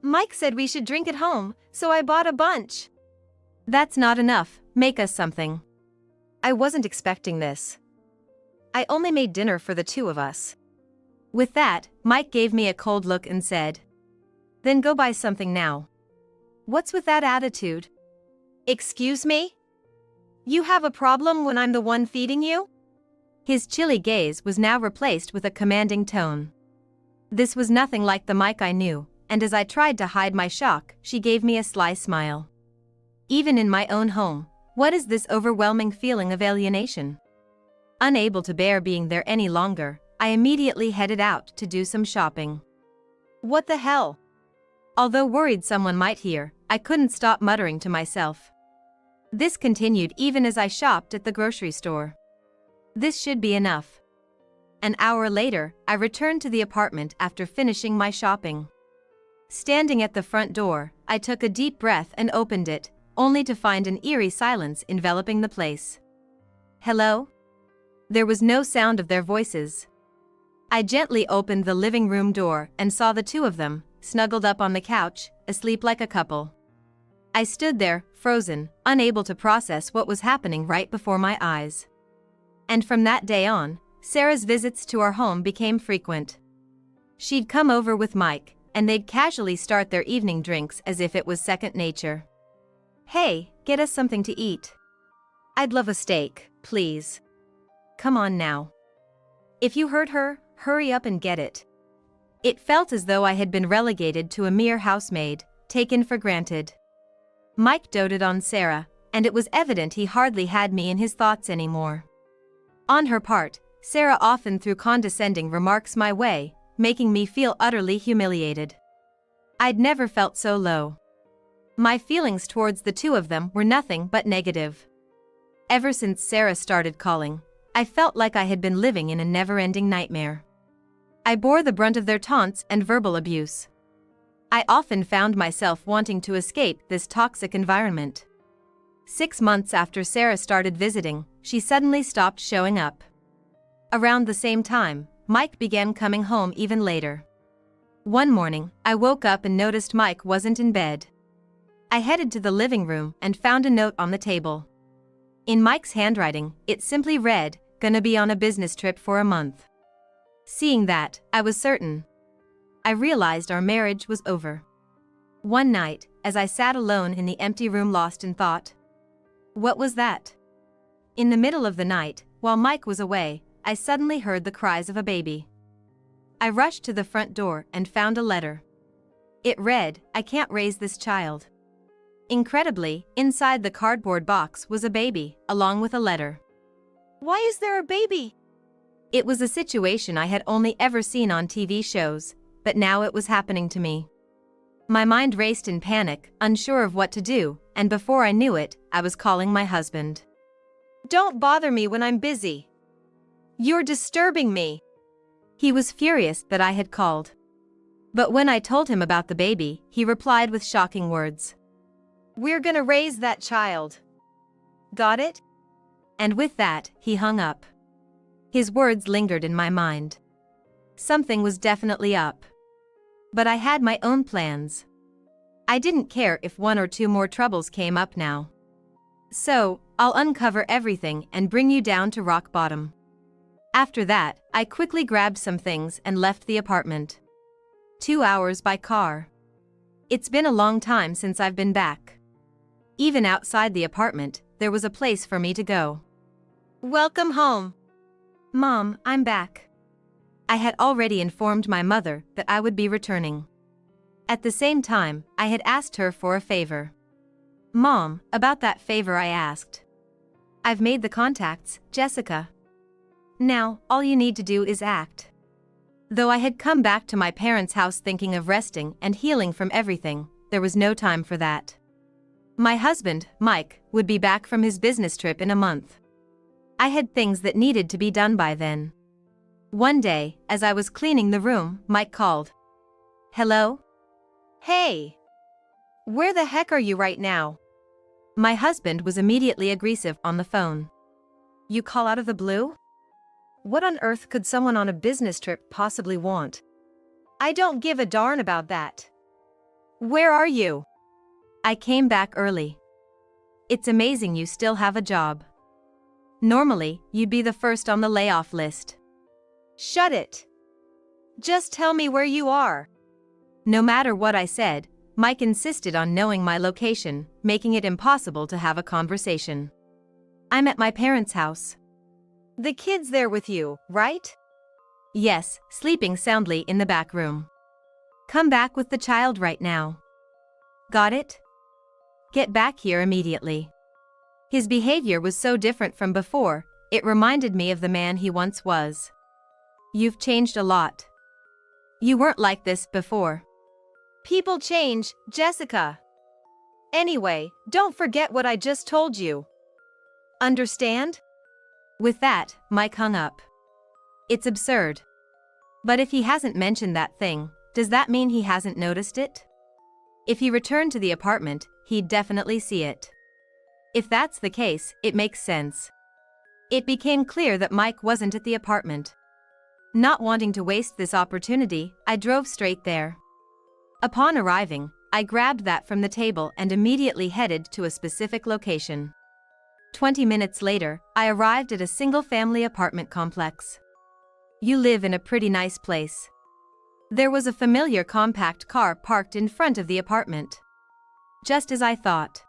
Mike said we should drink at home, so I bought a bunch. That's not enough, make us something. I wasn't expecting this. I only made dinner for the two of us. With that, Mike gave me a cold look and said, "Then go buy something now." What's with that attitude? Excuse me? You have a problem when I'm the one feeding you? His chilly gaze was now replaced with a commanding tone. This was nothing like the Mike I knew, and as I tried to hide my shock, she gave me a sly smile. Even in my own home, what is this overwhelming feeling of alienation? Unable to bear being there any longer, I immediately headed out to do some shopping. What the hell? Although worried someone might hear, I couldn't stop muttering to myself. This continued even as I shopped at the grocery store. This should be enough. An hour later, I returned to the apartment after finishing my shopping. Standing at the front door, I took a deep breath and opened it, only to find an eerie silence enveloping the place. "Hello?" There was no sound of their voices. I gently opened the living room door and saw the two of them, snuggled up on the couch, asleep like a couple. I stood there, frozen, unable to process what was happening right before my eyes. And from that day on, Sarah's visits to our home became frequent. She'd come over with Mike, and they'd casually start their evening drinks as if it was second nature. "Hey, get us something to eat. I'd love a steak, please. Come on now. If you heard her, hurry up and get it." It felt as though I had been relegated to a mere housemaid, taken for granted. Mike doted on Sarah, and it was evident he hardly had me in his thoughts anymore. On her part, Sarah often threw condescending remarks my way, making me feel utterly humiliated. I'd never felt so low. My feelings towards the two of them were nothing but negative. Ever since Sarah started calling, I felt like I had been living in a never-ending nightmare. I bore the brunt of their taunts and verbal abuse. I often found myself wanting to escape this toxic environment. 6 months after Sarah started visiting, she suddenly stopped showing up. Around the same time, Mike began coming home even later. One morning, I woke up and noticed Mike wasn't in bed. I headed to the living room and found a note on the table. In Mike's handwriting, it simply read, "Gonna be on a business trip for a month." Seeing that, I was certain. I realized our marriage was over. One night, as I sat alone in the empty room lost in thought. What was that? In the middle of the night, while Mike was away, I suddenly heard the cries of a baby. I rushed to the front door and found a letter. It read, "I can't raise this child." Incredibly, inside the cardboard box was a baby, along with a letter. Why is there a baby? It was a situation I had only ever seen on TV shows, but now it was happening to me. My mind raced in panic, unsure of what to do, and before I knew it, I was calling my husband. "Don't bother me when I'm busy. You're disturbing me." He was furious that I had called. But when I told him about the baby, he replied with shocking words. "We're gonna raise that child. Got it?" And with that, he hung up. His words lingered in my mind. Something was definitely up. But I had my own plans. I didn't care if 1 or 2 more troubles came up now. "So, I'll uncover everything and bring you down to rock bottom." After that, I quickly grabbed some things and left the apartment. 2 hours by car. It's been a long time since I've been back. Even outside the apartment, there was a place for me to go. "Welcome home." "Mom, I'm back." I had already informed my mother that I would be returning. At the same time, I had asked her for a favor. "Mom, about that favor I asked. I've made the contacts, Jessica. Now, all you need to do is act." Though I had come back to my parents' house thinking of resting and healing from everything, there was no time for that. My husband, Mike, would be back from his business trip in a month. I had things that needed to be done by then. One day, as I was cleaning the room, Mike called. "Hello?" "Hey! Where the heck are you right now?" My husband was immediately aggressive on the phone. "You call out of the blue? What on earth could someone on a business trip possibly want? I don't give a darn about that. Where are you?" "I came back early. It's amazing you still have a job. Normally, you'd be the first on the layoff list." "Shut it. Just tell me where you are. No matter what I said, Mike insisted on knowing my location, making it impossible to have a conversation. I'm at my parents' house. The kid's there with you, right? Yes, sleeping soundly in the back room. Come back with the child right now. Got it? Get back here immediately. His behavior was so different from before, it reminded me of the man he once was. You've changed a lot. You weren't like this before. People change, Jessica. Anyway, don't forget what I just told you. Understand? With that, Mike hung up. It's absurd. But if he hasn't mentioned that thing, does that mean he hasn't noticed it? If he returned to the apartment, he'd definitely see it. If that's the case, it makes sense. It became clear that Mike wasn't at the apartment. Not wanting to waste this opportunity, I drove straight there. Upon arriving, I grabbed that from the table and immediately headed to a specific location. 20 minutes later, I arrived at a single-family apartment complex. You live in a pretty nice place. There was a familiar compact car parked in front of the apartment. Just as I thought.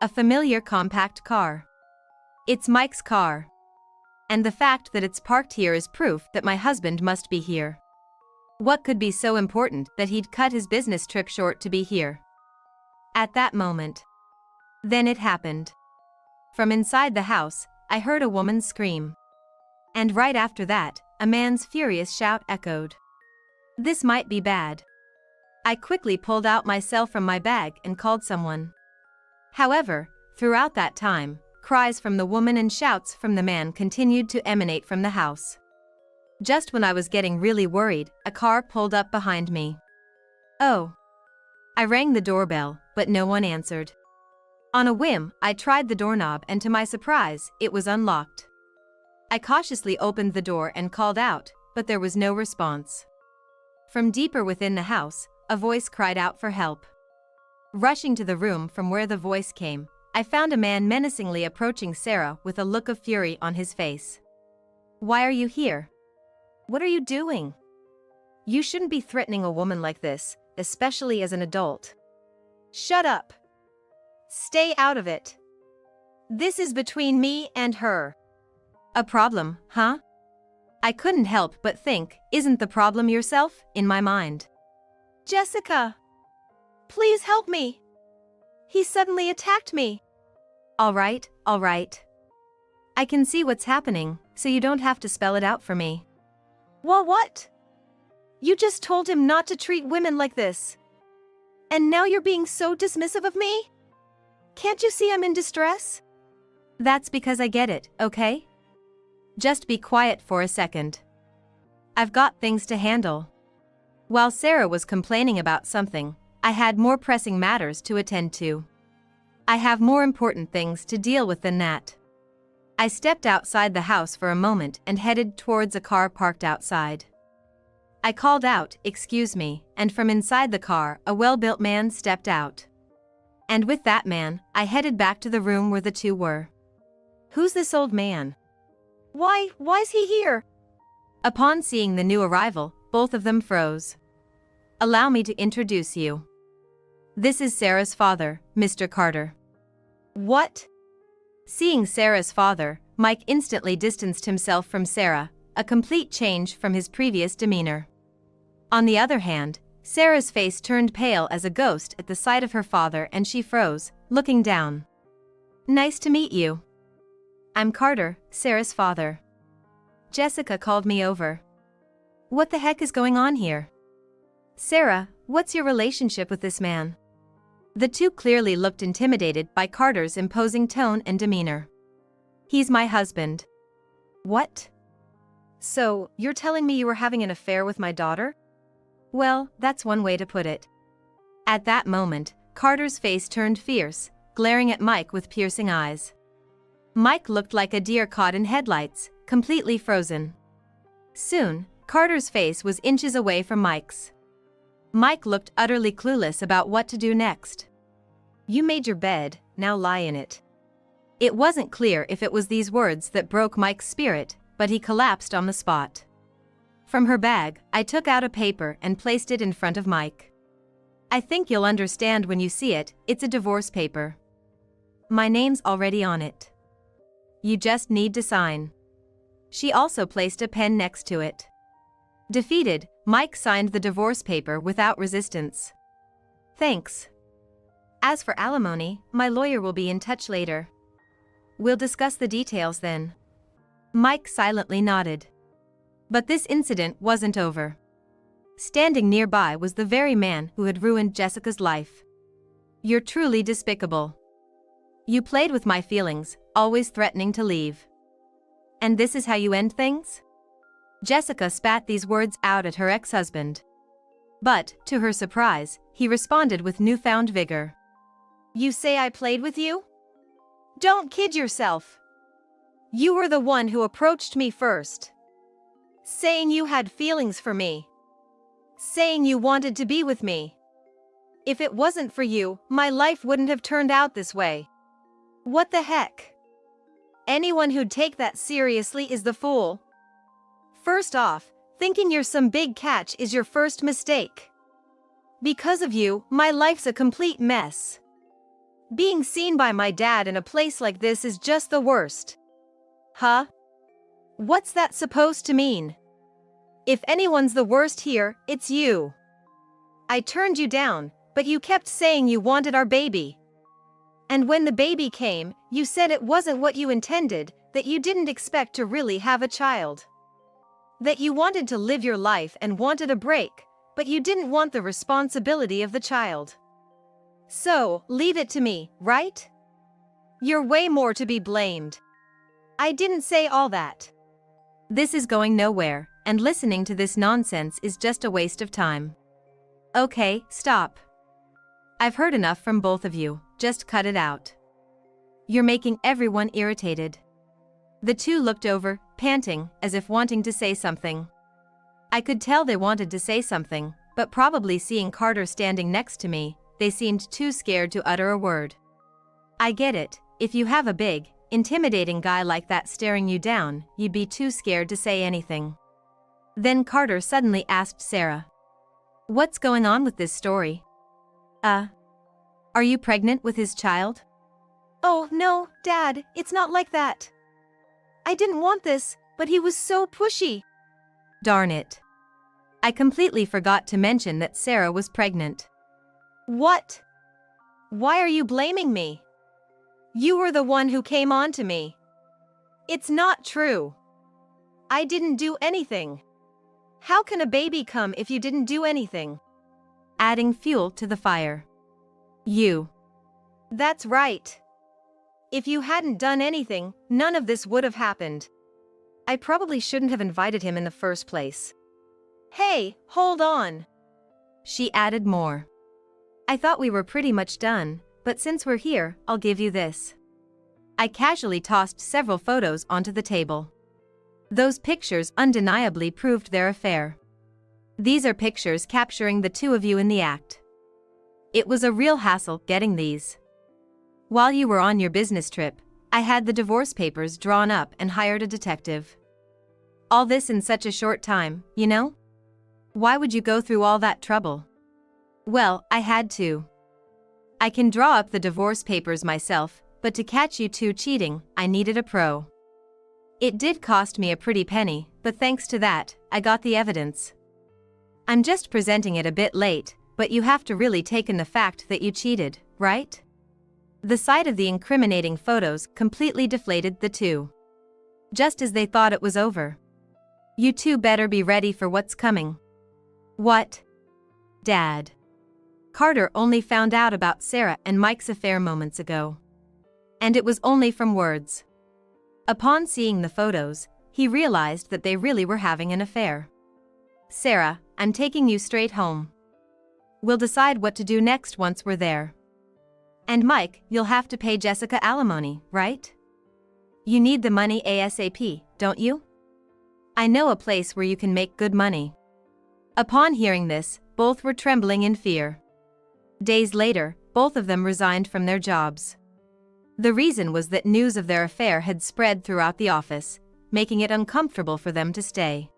A familiar compact car. It's Mike's car. And the fact that it's parked here is proof that my husband must be here. What could be so important that he'd cut his business trip short to be here? At that moment. Then it happened. From inside the house, I heard a woman's scream. And right after that, a man's furious shout echoed. This might be bad. I quickly pulled out my cell from my bag and called someone. However, throughout that time, cries from the woman and shouts from the man continued to emanate from the house. Just when I was getting really worried, a car pulled up behind me. Oh. I rang the doorbell, but no one answered. On a whim, I tried the doorknob and to my surprise, it was unlocked. I cautiously opened the door and called out, but there was no response. From deeper within the house, a voice cried out for help. Rushing to the room from where the voice came, I found a man menacingly approaching Sarah with a look of fury on his face. Why are you here? What are you doing? You shouldn't be threatening a woman like this, especially as an adult. Shut up. Stay out of it. This is between me and her. A problem, huh? I couldn't help but think, isn't the problem yourself, in my mind? Jessica. Please help me. He suddenly attacked me. All right. I can see what's happening, so you don't have to spell it out for me. Well, what? You just told him not to treat women like this. And now you're being so dismissive of me? Can't you see I'm in distress? That's because I get it, okay? Just be quiet for a second. I've got things to handle. While Sarah was complaining about something, I had more pressing matters to attend to. I have more important things to deal with than that. I stepped outside the house for a moment and headed towards a car parked outside. I called out, "Excuse me," and from inside the car, a well-built man stepped out. And with that man, I headed back to the room where the two were. Who's this old man? Why's he here? Upon seeing the new arrival, both of them froze. Allow me to introduce you. This is Sarah's father, Mr. Carter. What? Seeing Sarah's father, Mike instantly distanced himself from Sarah, a complete change from his previous demeanor. On the other hand, Sarah's face turned pale as a ghost at the sight of her father and she froze, looking down. Nice to meet you. I'm Carter, Sarah's father. Jessica called me over. What the heck is going on here? Sarah, what's your relationship with this man? The two clearly looked intimidated by Carter's imposing tone and demeanor. He's my husband. What? So, you're telling me you were having an affair with my daughter? Well, that's one way to put it. At that moment, Carter's face turned fierce, glaring at Mike with piercing eyes. Mike looked like a deer caught in headlights, completely frozen. Soon, Carter's face was inches away from Mike's. Mike looked utterly clueless about what to do next. You made your bed, now lie in it. It wasn't clear if it was these words that broke Mike's spirit, but he collapsed on the spot. From her bag, I took out a paper and placed it in front of Mike. I think you'll understand when you see it, it's a divorce paper. My name's already on it. You just need to sign. She also placed a pen next to it. Defeated, Mike signed the divorce paper without resistance. Thanks. As for alimony, my lawyer will be in touch later. We'll discuss the details then. Mike silently nodded. But this incident wasn't over. Standing nearby was the very man who had ruined Jessica's life. You're truly despicable. You played with my feelings, always threatening to leave. And this is how you end things? Jessica spat these words out at her ex-husband. But, to her surprise, he responded with newfound vigor. You say I played with you? Don't kid yourself. You were the one who approached me first. Saying you had feelings for me. Saying you wanted to be with me. If it wasn't for you, my life wouldn't have turned out this way. What the heck? Anyone who'd take that seriously is the fool. First off, thinking you're some big catch is your first mistake. Because of you, my life's a complete mess. Being seen by my dad in a place like this is just the worst. Huh? What's that supposed to mean? If anyone's the worst here, it's you. I turned you down, but you kept saying you wanted our baby. And when the baby came, you said it wasn't what you intended, that you didn't expect to really have a child. That you wanted to live your life and wanted a break, but you didn't want the responsibility of the child. So, leave it to me, right? You're way more to be blamed. I didn't say all that. This is going nowhere, and listening to this nonsense is just a waste of time. Okay, stop. I've heard enough from both of you, just cut it out. You're making everyone irritated. The two looked over, panting, as if wanting to say something. I could tell they wanted to say something, but probably seeing Carter standing next to me, they seemed too scared to utter a word. I get it, if you have a big, intimidating guy like that staring you down, you'd be too scared to say anything. Then Carter suddenly asked Sarah. What's going on with this story? Are you pregnant with his child? Oh, no, Dad, it's not like that. I didn't want this, but he was so pushy. Darn it. I completely forgot to mention that Sarah was pregnant. What? Why are you blaming me? You were the one who came on to me. It's not true. I didn't do anything. How can a baby come if you didn't do anything? Adding fuel to the fire. You. That's right. If you hadn't done anything, none of this would have happened. I probably shouldn't have invited him in the first place. Hey, hold on. She added more. I thought we were pretty much done, but since we're here, I'll give you this. I casually tossed several photos onto the table. Those pictures undeniably proved their affair. These are pictures capturing the two of you in the act. It was a real hassle getting these. While you were on your business trip, I had the divorce papers drawn up and hired a detective. All this in such a short time, you know? Why would you go through all that trouble? Well, I had to. I can draw up the divorce papers myself, but to catch you two cheating, I needed a pro. It did cost me a pretty penny, but thanks to that, I got the evidence. I'm just presenting it a bit late, but you have to really take in the fact that you cheated, right? The sight of the incriminating photos completely deflated the two. Just as they thought it was over. You two better be ready for what's coming. What? Dad. Carter only found out about Sarah and Mike's affair moments ago. And it was only from words. Upon seeing the photos, he realized that they really were having an affair. Sarah, I'm taking you straight home. We'll decide what to do next once we're there. And Mike, you'll have to pay Jessica alimony, right? You need the money ASAP, don't you? I know a place where you can make good money. Upon hearing this, both were trembling in fear. Days later, both of them resigned from their jobs. The reason was that news of their affair had spread throughout the office, making it uncomfortable for them to stay.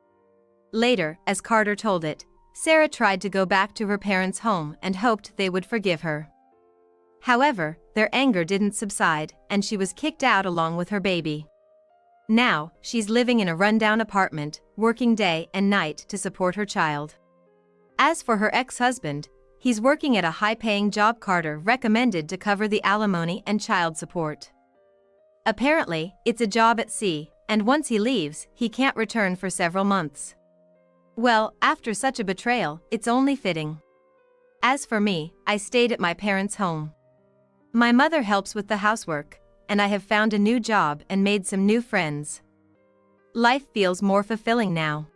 Later, as Carter told it, Sarah tried to go back to her parents' home and hoped they would forgive her. However, their anger didn't subside, and she was kicked out along with her baby. Now, she's living in a rundown apartment, working day and night to support her child. As for her ex-husband, he's working at a high-paying job Carter recommended to cover the alimony and child support. Apparently, it's a job at sea, and once he leaves, he can't return for several months. Well, after such a betrayal, it's only fitting. As for me, I stayed at my parents' home. My mother helps with the housework, and I have found a new job and made some new friends. Life feels more fulfilling now.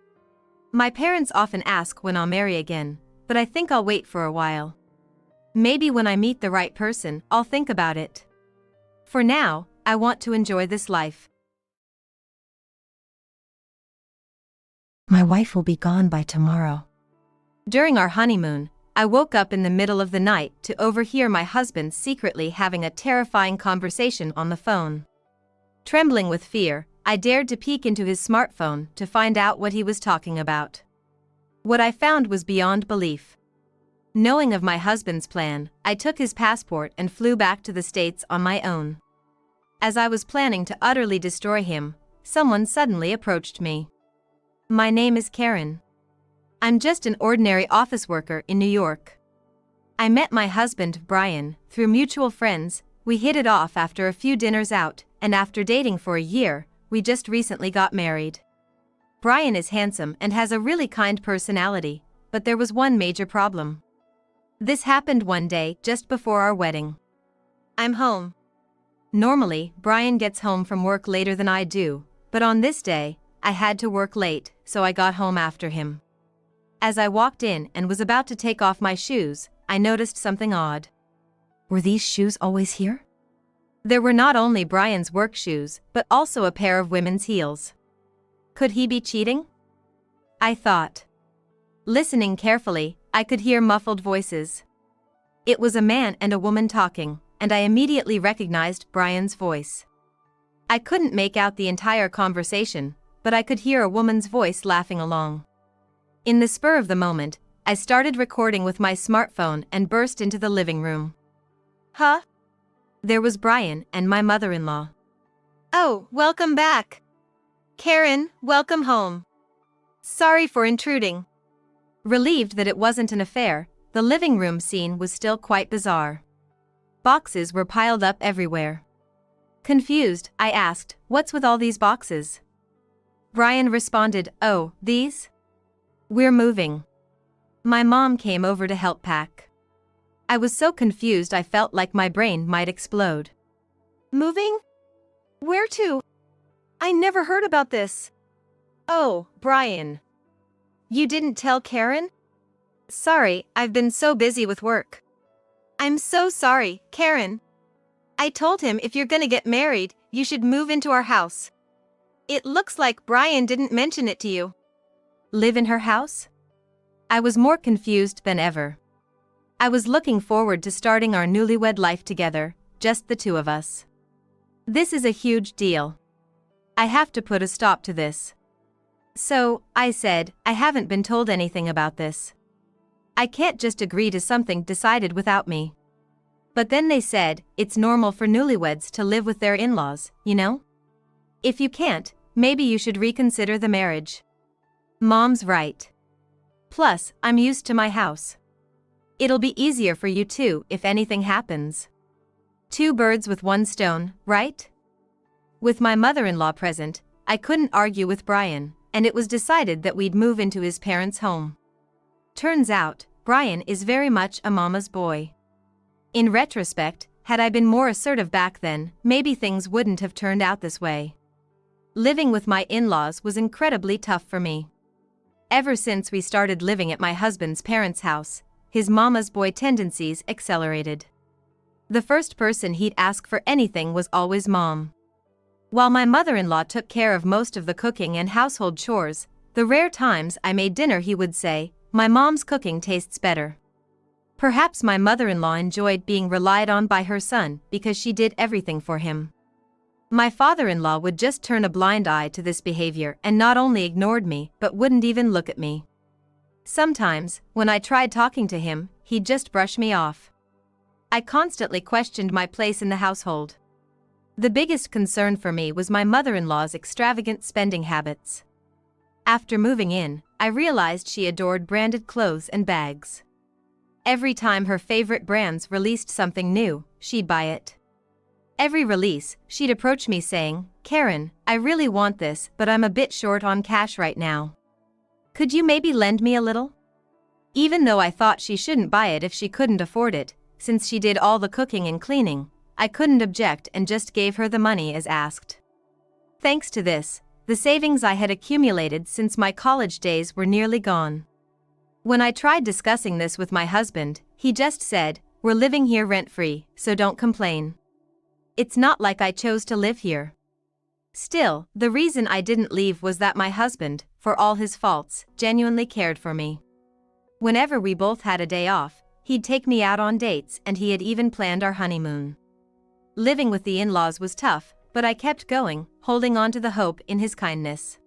My parents often ask when I'll marry again, but I think I'll wait for a while. Maybe when I meet the right person, I'll think about it. For now, I want to enjoy this life. My wife will be gone by tomorrow. During our honeymoon, I woke up in the middle of the night to overhear my husband secretly having a terrifying conversation on the phone. Trembling with fear, I dared to peek into his smartphone to find out what he was talking about. What I found was beyond belief. Knowing of my husband's plan, I took his passport and flew back to the States on my own. As I was planning to utterly destroy him, someone suddenly approached me. My name is Karen. I'm just an ordinary office worker in New York. I met my husband, Brian, through mutual friends. We hit it off after a few dinners out, and after dating for a year, we just recently got married. Brian is handsome and has a really kind personality, but there was one major problem. This happened one day just before our wedding. I'm home. Normally, Brian gets home from work later than I do, but on this day, I had to work late, so I got home after him. As I walked in and was about to take off my shoes, I noticed something odd. Were these shoes always here? There were not only Brian's work shoes, but also a pair of women's heels. Could he be cheating? I thought. Listening carefully, I could hear muffled voices. It was a man and a woman talking, and I immediately recognized Brian's voice. I couldn't make out the entire conversation, but I could hear a woman's voice laughing along. In the spur of the moment, I started recording with my smartphone and burst into the living room. Huh? There was Brian and my mother-in-law. Oh, welcome back. Karen, welcome home. Sorry for intruding. Relieved that it wasn't an affair, the living room scene was still quite bizarre. Boxes were piled up everywhere. Confused, I asked, "What's with all these boxes?" Brian responded, "Oh, these? We're moving." My mom came over to help pack. I was so confused I felt like my brain might explode. Moving? Where to? I never heard about this. Oh, Brian. You didn't tell Karen? Sorry, I've been so busy with work. I'm so sorry, Karen. I told him if you're gonna get married, you should move into our house. It looks like Brian didn't mention it to you. Live in her house? I was more confused than ever. I was looking forward to starting our newlywed life together, just the two of us. This is a huge deal. I have to put a stop to this. So, I said, I haven't been told anything about this. I can't just agree to something decided without me. But then they said, it's normal for newlyweds to live with their in-laws, you know? If you can't, maybe you should reconsider the marriage. Mom's right. Plus, I'm used to my house. It'll be easier for you too if anything happens. Two birds with one stone, right? With my mother-in-law present, I couldn't argue with Brian, and it was decided that we'd move into his parents' home. Turns out, Brian is very much a mama's boy. In retrospect, had I been more assertive back then, maybe things wouldn't have turned out this way. Living with my in-laws was incredibly tough for me. Ever since we started living at my husband's parents' house, his mama's boy tendencies accelerated. The first person he'd ask for anything was always Mom. While my mother-in-law took care of most of the cooking and household chores, the rare times I made dinner he would say, "My mom's cooking tastes better." Perhaps my mother-in-law enjoyed being relied on by her son because she did everything for him. My father-in-law would just turn a blind eye to this behavior and not only ignored me but wouldn't even look at me. Sometimes, when I tried talking to him, he'd just brush me off. I constantly questioned my place in the household. The biggest concern for me was my mother-in-law's extravagant spending habits. After moving in, I realized she adored branded clothes and bags. Every time her favorite brands released something new, she'd buy it. Every release, she'd approach me saying, "Karen, I really want this, but I'm a bit short on cash right now. Could you maybe lend me a little?" Even though I thought she shouldn't buy it if she couldn't afford it, since she did all the cooking and cleaning, I couldn't object and just gave her the money as asked. Thanks to this, the savings I had accumulated since my college days were nearly gone. When I tried discussing this with my husband, he just said, "We're living here rent-free, so don't complain. It's not like I chose to live here." Still, the reason I didn't leave was that my husband, for all his faults, genuinely cared for me. Whenever we both had a day off, he'd take me out on dates and he had even planned our honeymoon. Living with the in-laws was tough, but I kept going, holding on to the hope in his kindness.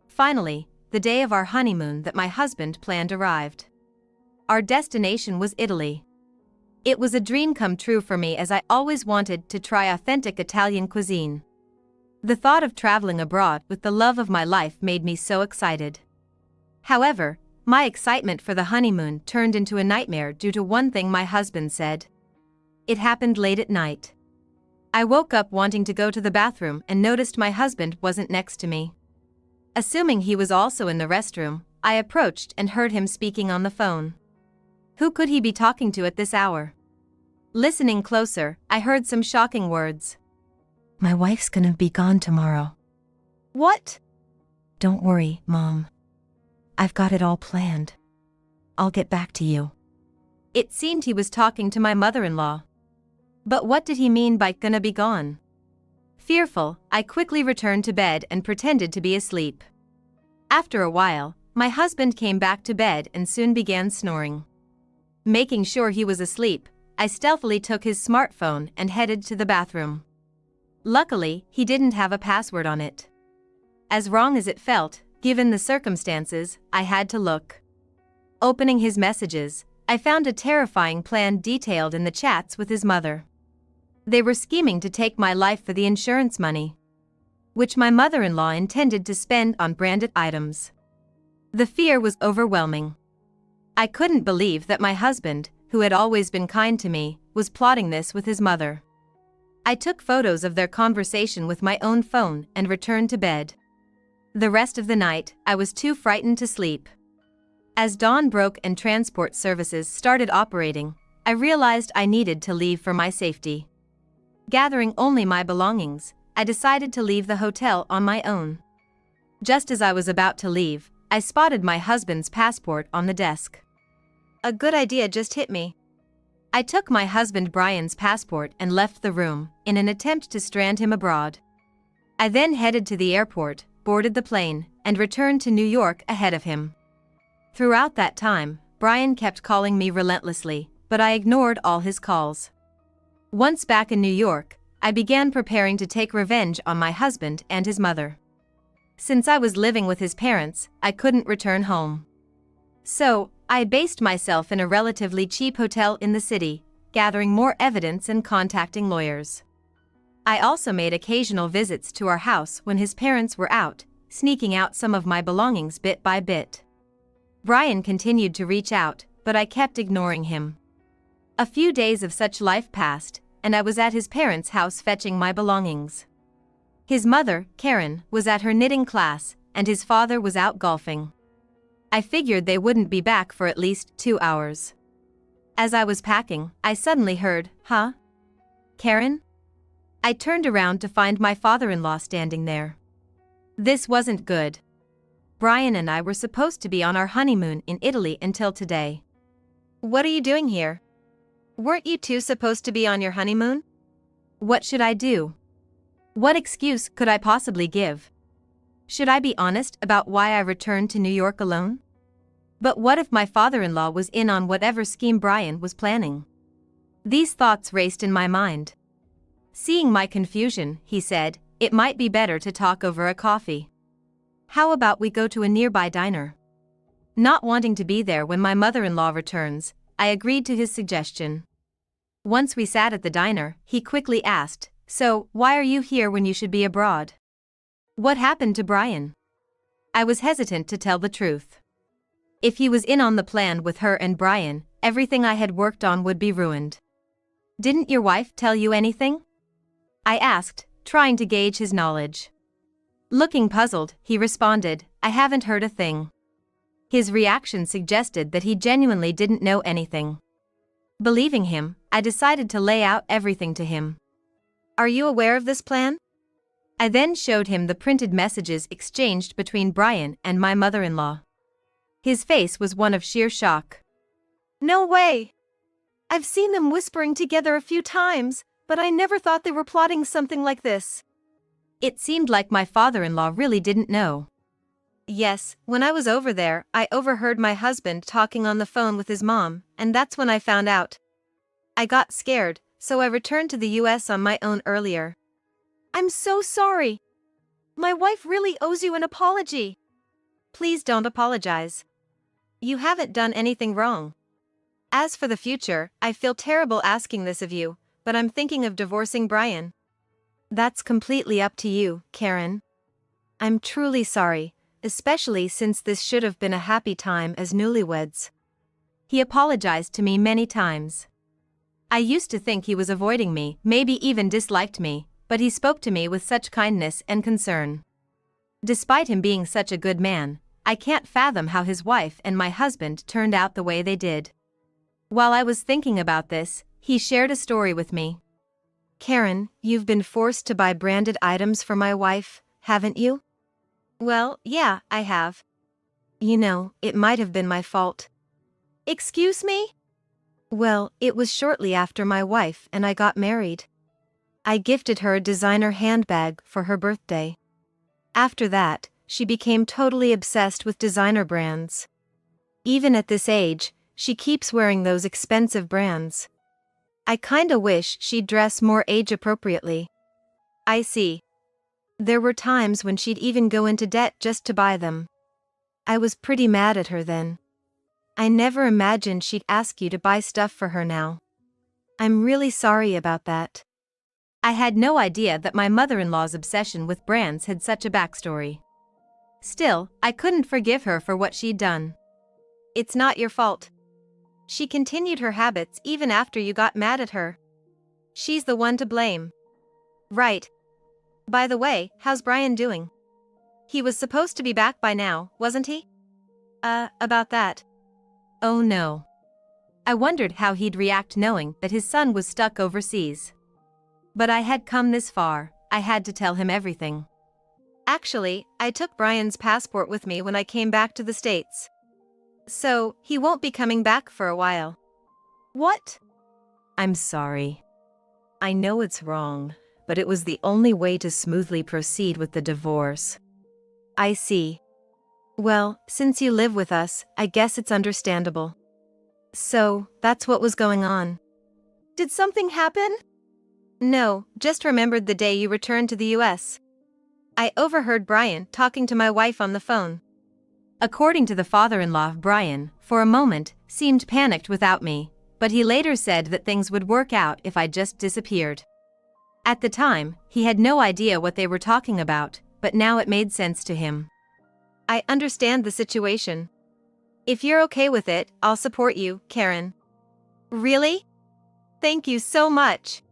Finally, the day of our honeymoon that my husband planned arrived. Our destination was Italy. It was a dream come true for me as I always wanted to try authentic Italian cuisine. The thought of traveling abroad with the love of my life made me so excited. However, my excitement for the honeymoon turned into a nightmare due to one thing my husband said. It happened late at night. I woke up wanting to go to the bathroom and noticed my husband wasn't next to me. Assuming he was also in the restroom, I approached and heard him speaking on the phone. Who could he be talking to at this hour? Listening closer, I heard some shocking words. "My wife's gonna be gone tomorrow." What? "Don't worry, Mom. I've got it all planned. I'll get back to you." It seemed he was talking to my mother-in-law. But what did he mean by "gonna be gone"? Fearful, I quickly returned to bed and pretended to be asleep. After a while, my husband came back to bed and soon began snoring. Making sure he was asleep, I stealthily took his smartphone and headed to the bathroom. Luckily, he didn't have a password on it. As wrong as it felt, given the circumstances, I had to look. Opening his messages, I found a terrifying plan detailed in the chats with his mother. They were scheming to take my life for the insurance money, which my mother-in-law intended to spend on branded items. The fear was overwhelming. I couldn't believe that my husband, who had always been kind to me, was plotting this with his mother. I took photos of their conversation with my own phone and returned to bed. The rest of the night, I was too frightened to sleep. As dawn broke and transport services started operating, I realized I needed to leave for my safety. Gathering only my belongings, I decided to leave the hotel on my own. Just as I was about to leave, I spotted my husband's passport on the desk. A good idea just hit me. I took my husband Brian's passport and left the room, in an attempt to strand him abroad. I then headed to the airport, boarded the plane, and returned to New York ahead of him. Throughout that time, Brian kept calling me relentlessly, but I ignored all his calls. Once back in New York, I began preparing to take revenge on my husband and his mother. Since I was living with his parents, I couldn't return home. So, I based myself in a relatively cheap hotel in the city, gathering more evidence and contacting lawyers. I also made occasional visits to our house when his parents were out, sneaking out some of my belongings bit by bit. Brian continued to reach out, but I kept ignoring him. A few days of such life passed, and I was at his parents' house fetching my belongings. His mother, Karen, was at her knitting class, and his father was out golfing. I figured they wouldn't be back for at least 2 hours. As I was packing, I suddenly heard, "Huh? Karen?" I turned around to find my father-in-law standing there. This wasn't good. Brian and I were supposed to be on our honeymoon in Italy until today. "What are you doing here? Weren't you two supposed to be on your honeymoon?" What should I do? What excuse could I possibly give? Should I be honest about why I returned to New York alone? But what if my father-in-law was in on whatever scheme Brian was planning? These thoughts raced in my mind. Seeing my confusion, he said, "It might be better to talk over a coffee. How about we go to a nearby diner?" Not wanting to be there when my mother-in-law returns, I agreed to his suggestion. Once we sat at the diner, he quickly asked, "So, why are you here when you should be abroad? What happened to Brian?" I was hesitant to tell the truth. If he was in on the plan with her and Brian, everything I had worked on would be ruined. "Didn't your wife tell you anything?" I asked, trying to gauge his knowledge. Looking puzzled, he responded, "I haven't heard a thing." His reaction suggested that he genuinely didn't know anything. Believing him, I decided to lay out everything to him. "Are you aware of this plan?" I then showed him the printed messages exchanged between Brian and my mother-in-law. His face was one of sheer shock. "No way! I've seen them whispering together a few times, but I never thought they were plotting something like this." It seemed like my father-in-law really didn't know. "Yes, when I was over there, I overheard my husband talking on the phone with his mom, and that's when I found out. I got scared, so I returned to the US on my own earlier." "I'm so sorry. My wife really owes you an apology." "Please don't apologize. You haven't done anything wrong. As for the future, I feel terrible asking this of you, but I'm thinking of divorcing Brian." "That's completely up to you, Karen. I'm truly sorry, especially since this should have been a happy time as newlyweds." He apologized to me many times. I used to think he was avoiding me, maybe even disliked me, but he spoke to me with such kindness and concern. Despite him being such a good man, I can't fathom how his wife and my husband turned out the way they did. While I was thinking about this, he shared a story with me. "Karen, you've been forced to buy branded items for my wife, haven't you?" "Well, yeah, I have. You know, it might have been my fault." "Excuse me?" "Well, it was shortly after my wife and I got married. I gifted her a designer handbag for her birthday. After that, she became totally obsessed with designer brands. Even at this age, she keeps wearing those expensive brands. I kinda wish she'd dress more age-appropriately." "I see. There were times when she'd even go into debt just to buy them. I was pretty mad at her then. I never imagined she'd ask you to buy stuff for her now. I'm really sorry about that." I had no idea that my mother-in-law's obsession with brands had such a backstory. Still, I couldn't forgive her for what she'd done. "It's not your fault. She continued her habits even after you got mad at her. She's the one to blame." "Right. By the way, how's Brian doing? He was supposed to be back by now, wasn't he?" About that. Oh no. I wondered how he'd react knowing that his son was stuck overseas. But I had come this far, I had to tell him everything. "Actually, I took Brian's passport with me when I came back to the States. So, he won't be coming back for a while." "What?" "I'm sorry. I know it's wrong, but it was the only way to smoothly proceed with the divorce." "I see. Well, since you live with us, I guess it's understandable." So, that's what was going on. "Did something happen?" "No, just remembered the day you returned to the US. I overheard Brian talking to my wife on the phone." According to the father-in-law, Brian, for a moment, seemed panicked without me, but he later said that things would work out if I just disappeared. At the time, he had no idea what they were talking about, but now it made sense to him. "I understand the situation. If you're okay with it, I'll support you, Karen." "Really? Thank you so much."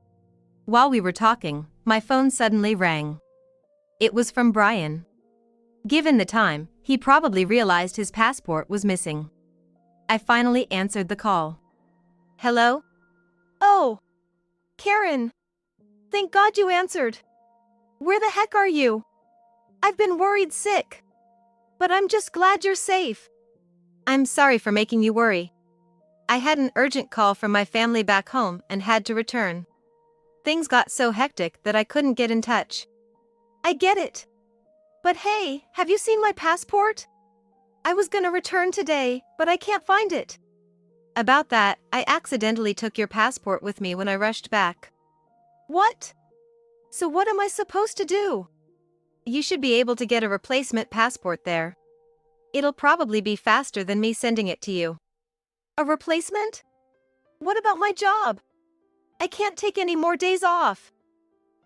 While we were talking, my phone suddenly rang. It was from Brian. Given the time, he probably realized his passport was missing. I finally answered the call. "Hello?" "Oh, Karen. Thank God you answered. Where the heck are you? I've been worried sick. But I'm just glad you're safe." "I'm sorry for making you worry. I had an urgent call from my family back home and had to return. Things got so hectic that I couldn't get in touch." "I get it. But hey, have you seen my passport? I was gonna return today, but I can't find it." "About that, I accidentally took your passport with me when I rushed back." "What? So what am I supposed to do? You should be able to get a replacement passport there. It'll probably be faster than me sending it to you. A replacement? What about my job? I can't take any more days off.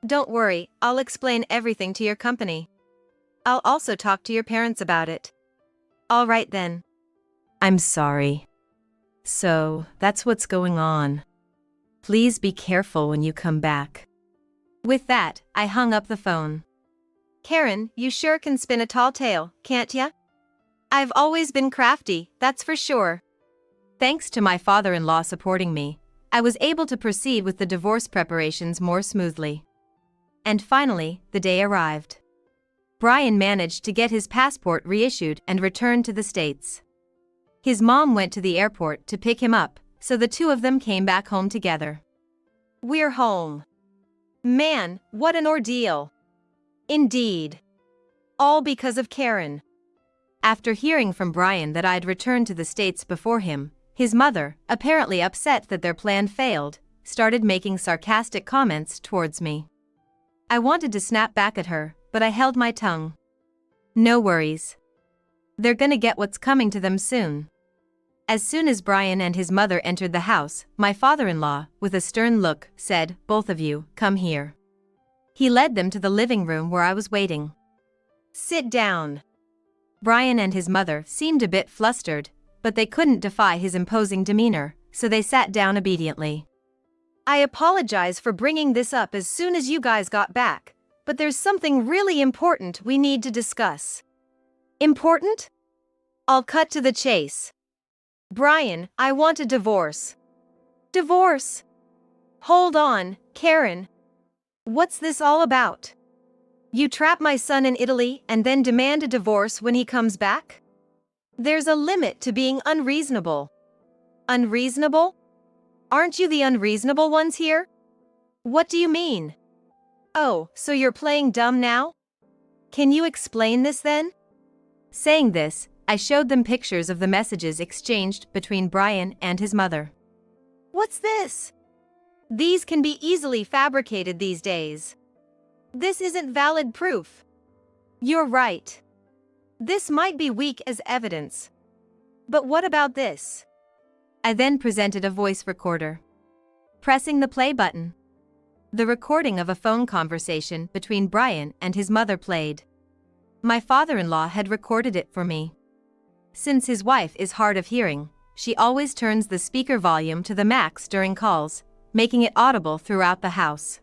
Don't worry, I'll explain everything to your company. I'll also talk to your parents about it. All right then. I'm sorry. So, that's what's going on. Please be careful when you come back. With that, I hung up the phone. Karen, you sure can spin a tall tale, can't ya? I've always been crafty, that's for sure. Thanks to my father-in-law supporting me, I was able to proceed with the divorce preparations more smoothly. And finally, the day arrived. Brian managed to get his passport reissued and returned to the States. His mom went to the airport to pick him up, so the two of them came back home together. We're home. Man, what an ordeal. Indeed. All because of Karen. After hearing from Brian that I'd returned to the States before him, his mother, apparently upset that their plan failed, started making sarcastic comments towards me. I wanted to snap back at her, but I held my tongue. No worries. They're gonna get what's coming to them soon. As soon as Brian and his mother entered the house, my father-in-law, with a stern look, said, "Both of you, come here." He led them to the living room where I was waiting. Sit down. Brian and his mother seemed a bit flustered, but they couldn't defy his imposing demeanor, so they sat down obediently. I apologize for bringing this up as soon as you guys got back, but there's something really important we need to discuss. Important? I'll cut to the chase. Brian, I want a divorce. Divorce? Hold on, Karen. What's this all about? You trap my son in Italy and then demand a divorce when he comes back? There's a limit to being unreasonable. Unreasonable? Aren't you the unreasonable ones here? What do you mean? Oh, so you're playing dumb now? Can you explain this then? Saying this, I showed them pictures of the messages exchanged between Brian and his mother. What's this? These can be easily fabricated these days. This isn't valid proof. You're right. This might be weak as evidence. But what about this? I then presented a voice recorder. Pressing the play button, the recording of a phone conversation between Brian and his mother played. My father-in-law had recorded it for me. Since his wife is hard of hearing, she always turns the speaker volume to the max during calls, making it audible throughout the house.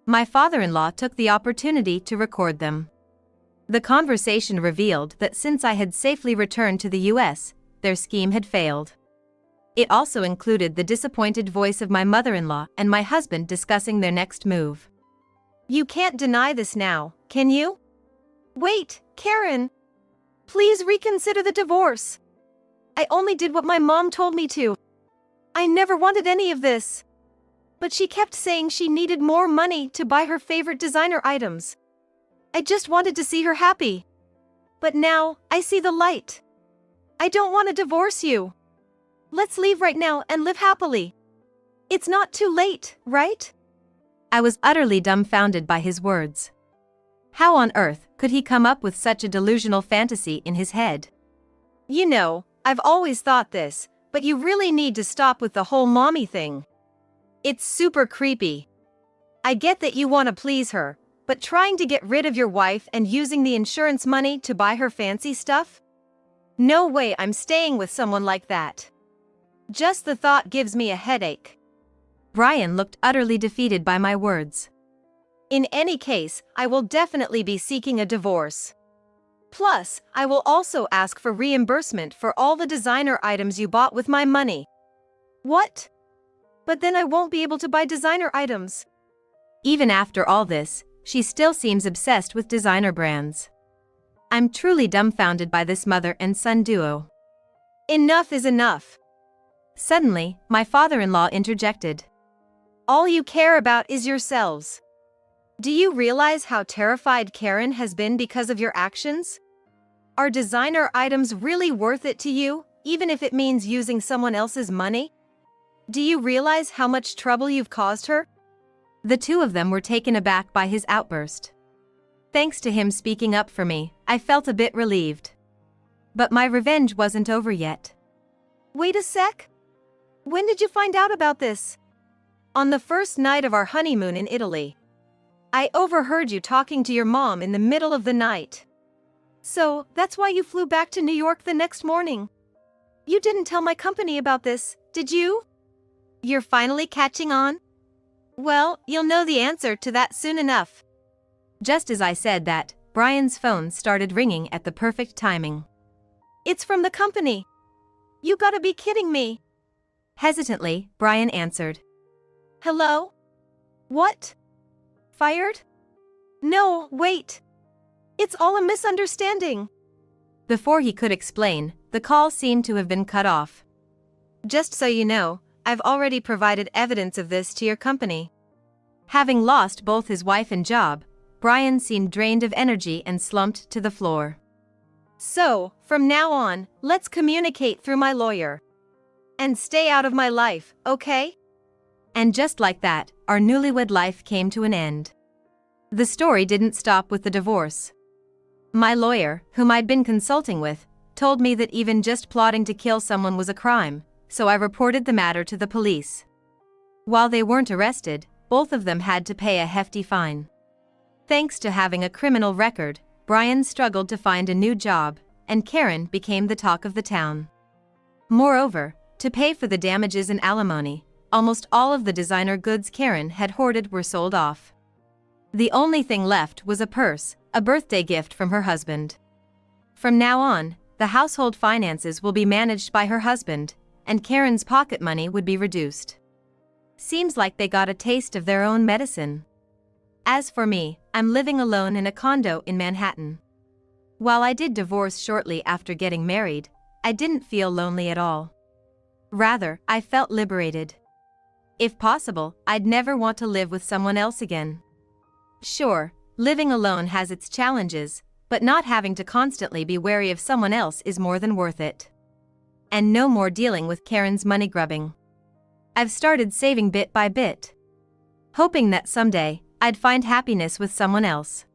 My father-in-law took the opportunity to record them. The conversation revealed that since I had safely returned to the US, their scheme had failed. It also included the disappointed voice of my mother-in-law and my husband discussing their next move. You can't deny this now, can you? Wait, Karen. Please reconsider the divorce. I only did what my mom told me to. I never wanted any of this. But she kept saying she needed more money to buy her favorite designer items. I just wanted to see her happy. But now, I see the light. I don't want to divorce you. Let's leave right now and live happily. It's not too late, right? I was utterly dumbfounded by his words. How on earth could he come up with such a delusional fantasy in his head? You know, I've always thought this, but you really need to stop with the whole mommy thing. It's super creepy. I get that you want to please her, but trying to get rid of your wife and using the insurance money to buy her fancy stuff? No way I'm staying with someone like that. Just the thought gives me a headache. Brian looked utterly defeated by my words. In any case, I will definitely be seeking a divorce. Plus, I will also ask for reimbursement for all the designer items you bought with my money. What? But then I won't be able to buy designer items. Even after all this, she still seems obsessed with designer brands. I'm truly dumbfounded by this mother and son duo. Enough is enough. Suddenly, my father-in-law interjected. All you care about is yourselves. Do you realize how terrified Karen has been because of your actions? Are designer items really worth it to you, even if it means using someone else's money? Do you realize how much trouble you've caused her? The two of them were taken aback by his outburst. Thanks to him speaking up for me, I felt a bit relieved. But my revenge wasn't over yet. Wait a sec. When did you find out about this? On the first night of our honeymoon in Italy. I overheard you talking to your mom in the middle of the night. So, that's why you flew back to New York the next morning. You didn't tell my company about this, did you? You're finally catching on? Well, you'll know the answer to that soon enough. Just as I said that, Brian's phone started ringing at the perfect timing. It's from the company. You gotta be kidding me. Hesitantly, Brian answered. Hello? What? Fired? No, wait. It's all a misunderstanding. Before he could explain, the call seemed to have been cut off. Just so you know, I've already provided evidence of this to your company. Having lost both his wife and job, Brian seemed drained of energy and slumped to the floor. So, from now on, let's communicate through my lawyer. And stay out of my life, okay? And just like that, our newlywed life came to an end. The story didn't stop with the divorce. My lawyer, whom I'd been consulting with, told me that even just plotting to kill someone was a crime, so I reported the matter to the police. While they weren't arrested, both of them had to pay a hefty fine. Thanks to having a criminal record, Brian struggled to find a new job, and Karen became the talk of the town. Moreover, to pay for the damages and alimony, almost all of the designer goods Karen had hoarded were sold off. The only thing left was a purse, a birthday gift from her husband. From now on, the household finances will be managed by her husband, and Karen's pocket money would be reduced. Seems like they got a taste of their own medicine. As for me, I'm living alone in a condo in Manhattan. While I did divorce shortly after getting married, I didn't feel lonely at all. Rather, I felt liberated. If possible, I'd never want to live with someone else again. Sure, living alone has its challenges, but not having to constantly be wary of someone else is more than worth it. And no more dealing with Karen's money grubbing. I've started saving bit by bit, hoping that someday, I'd find happiness with someone else.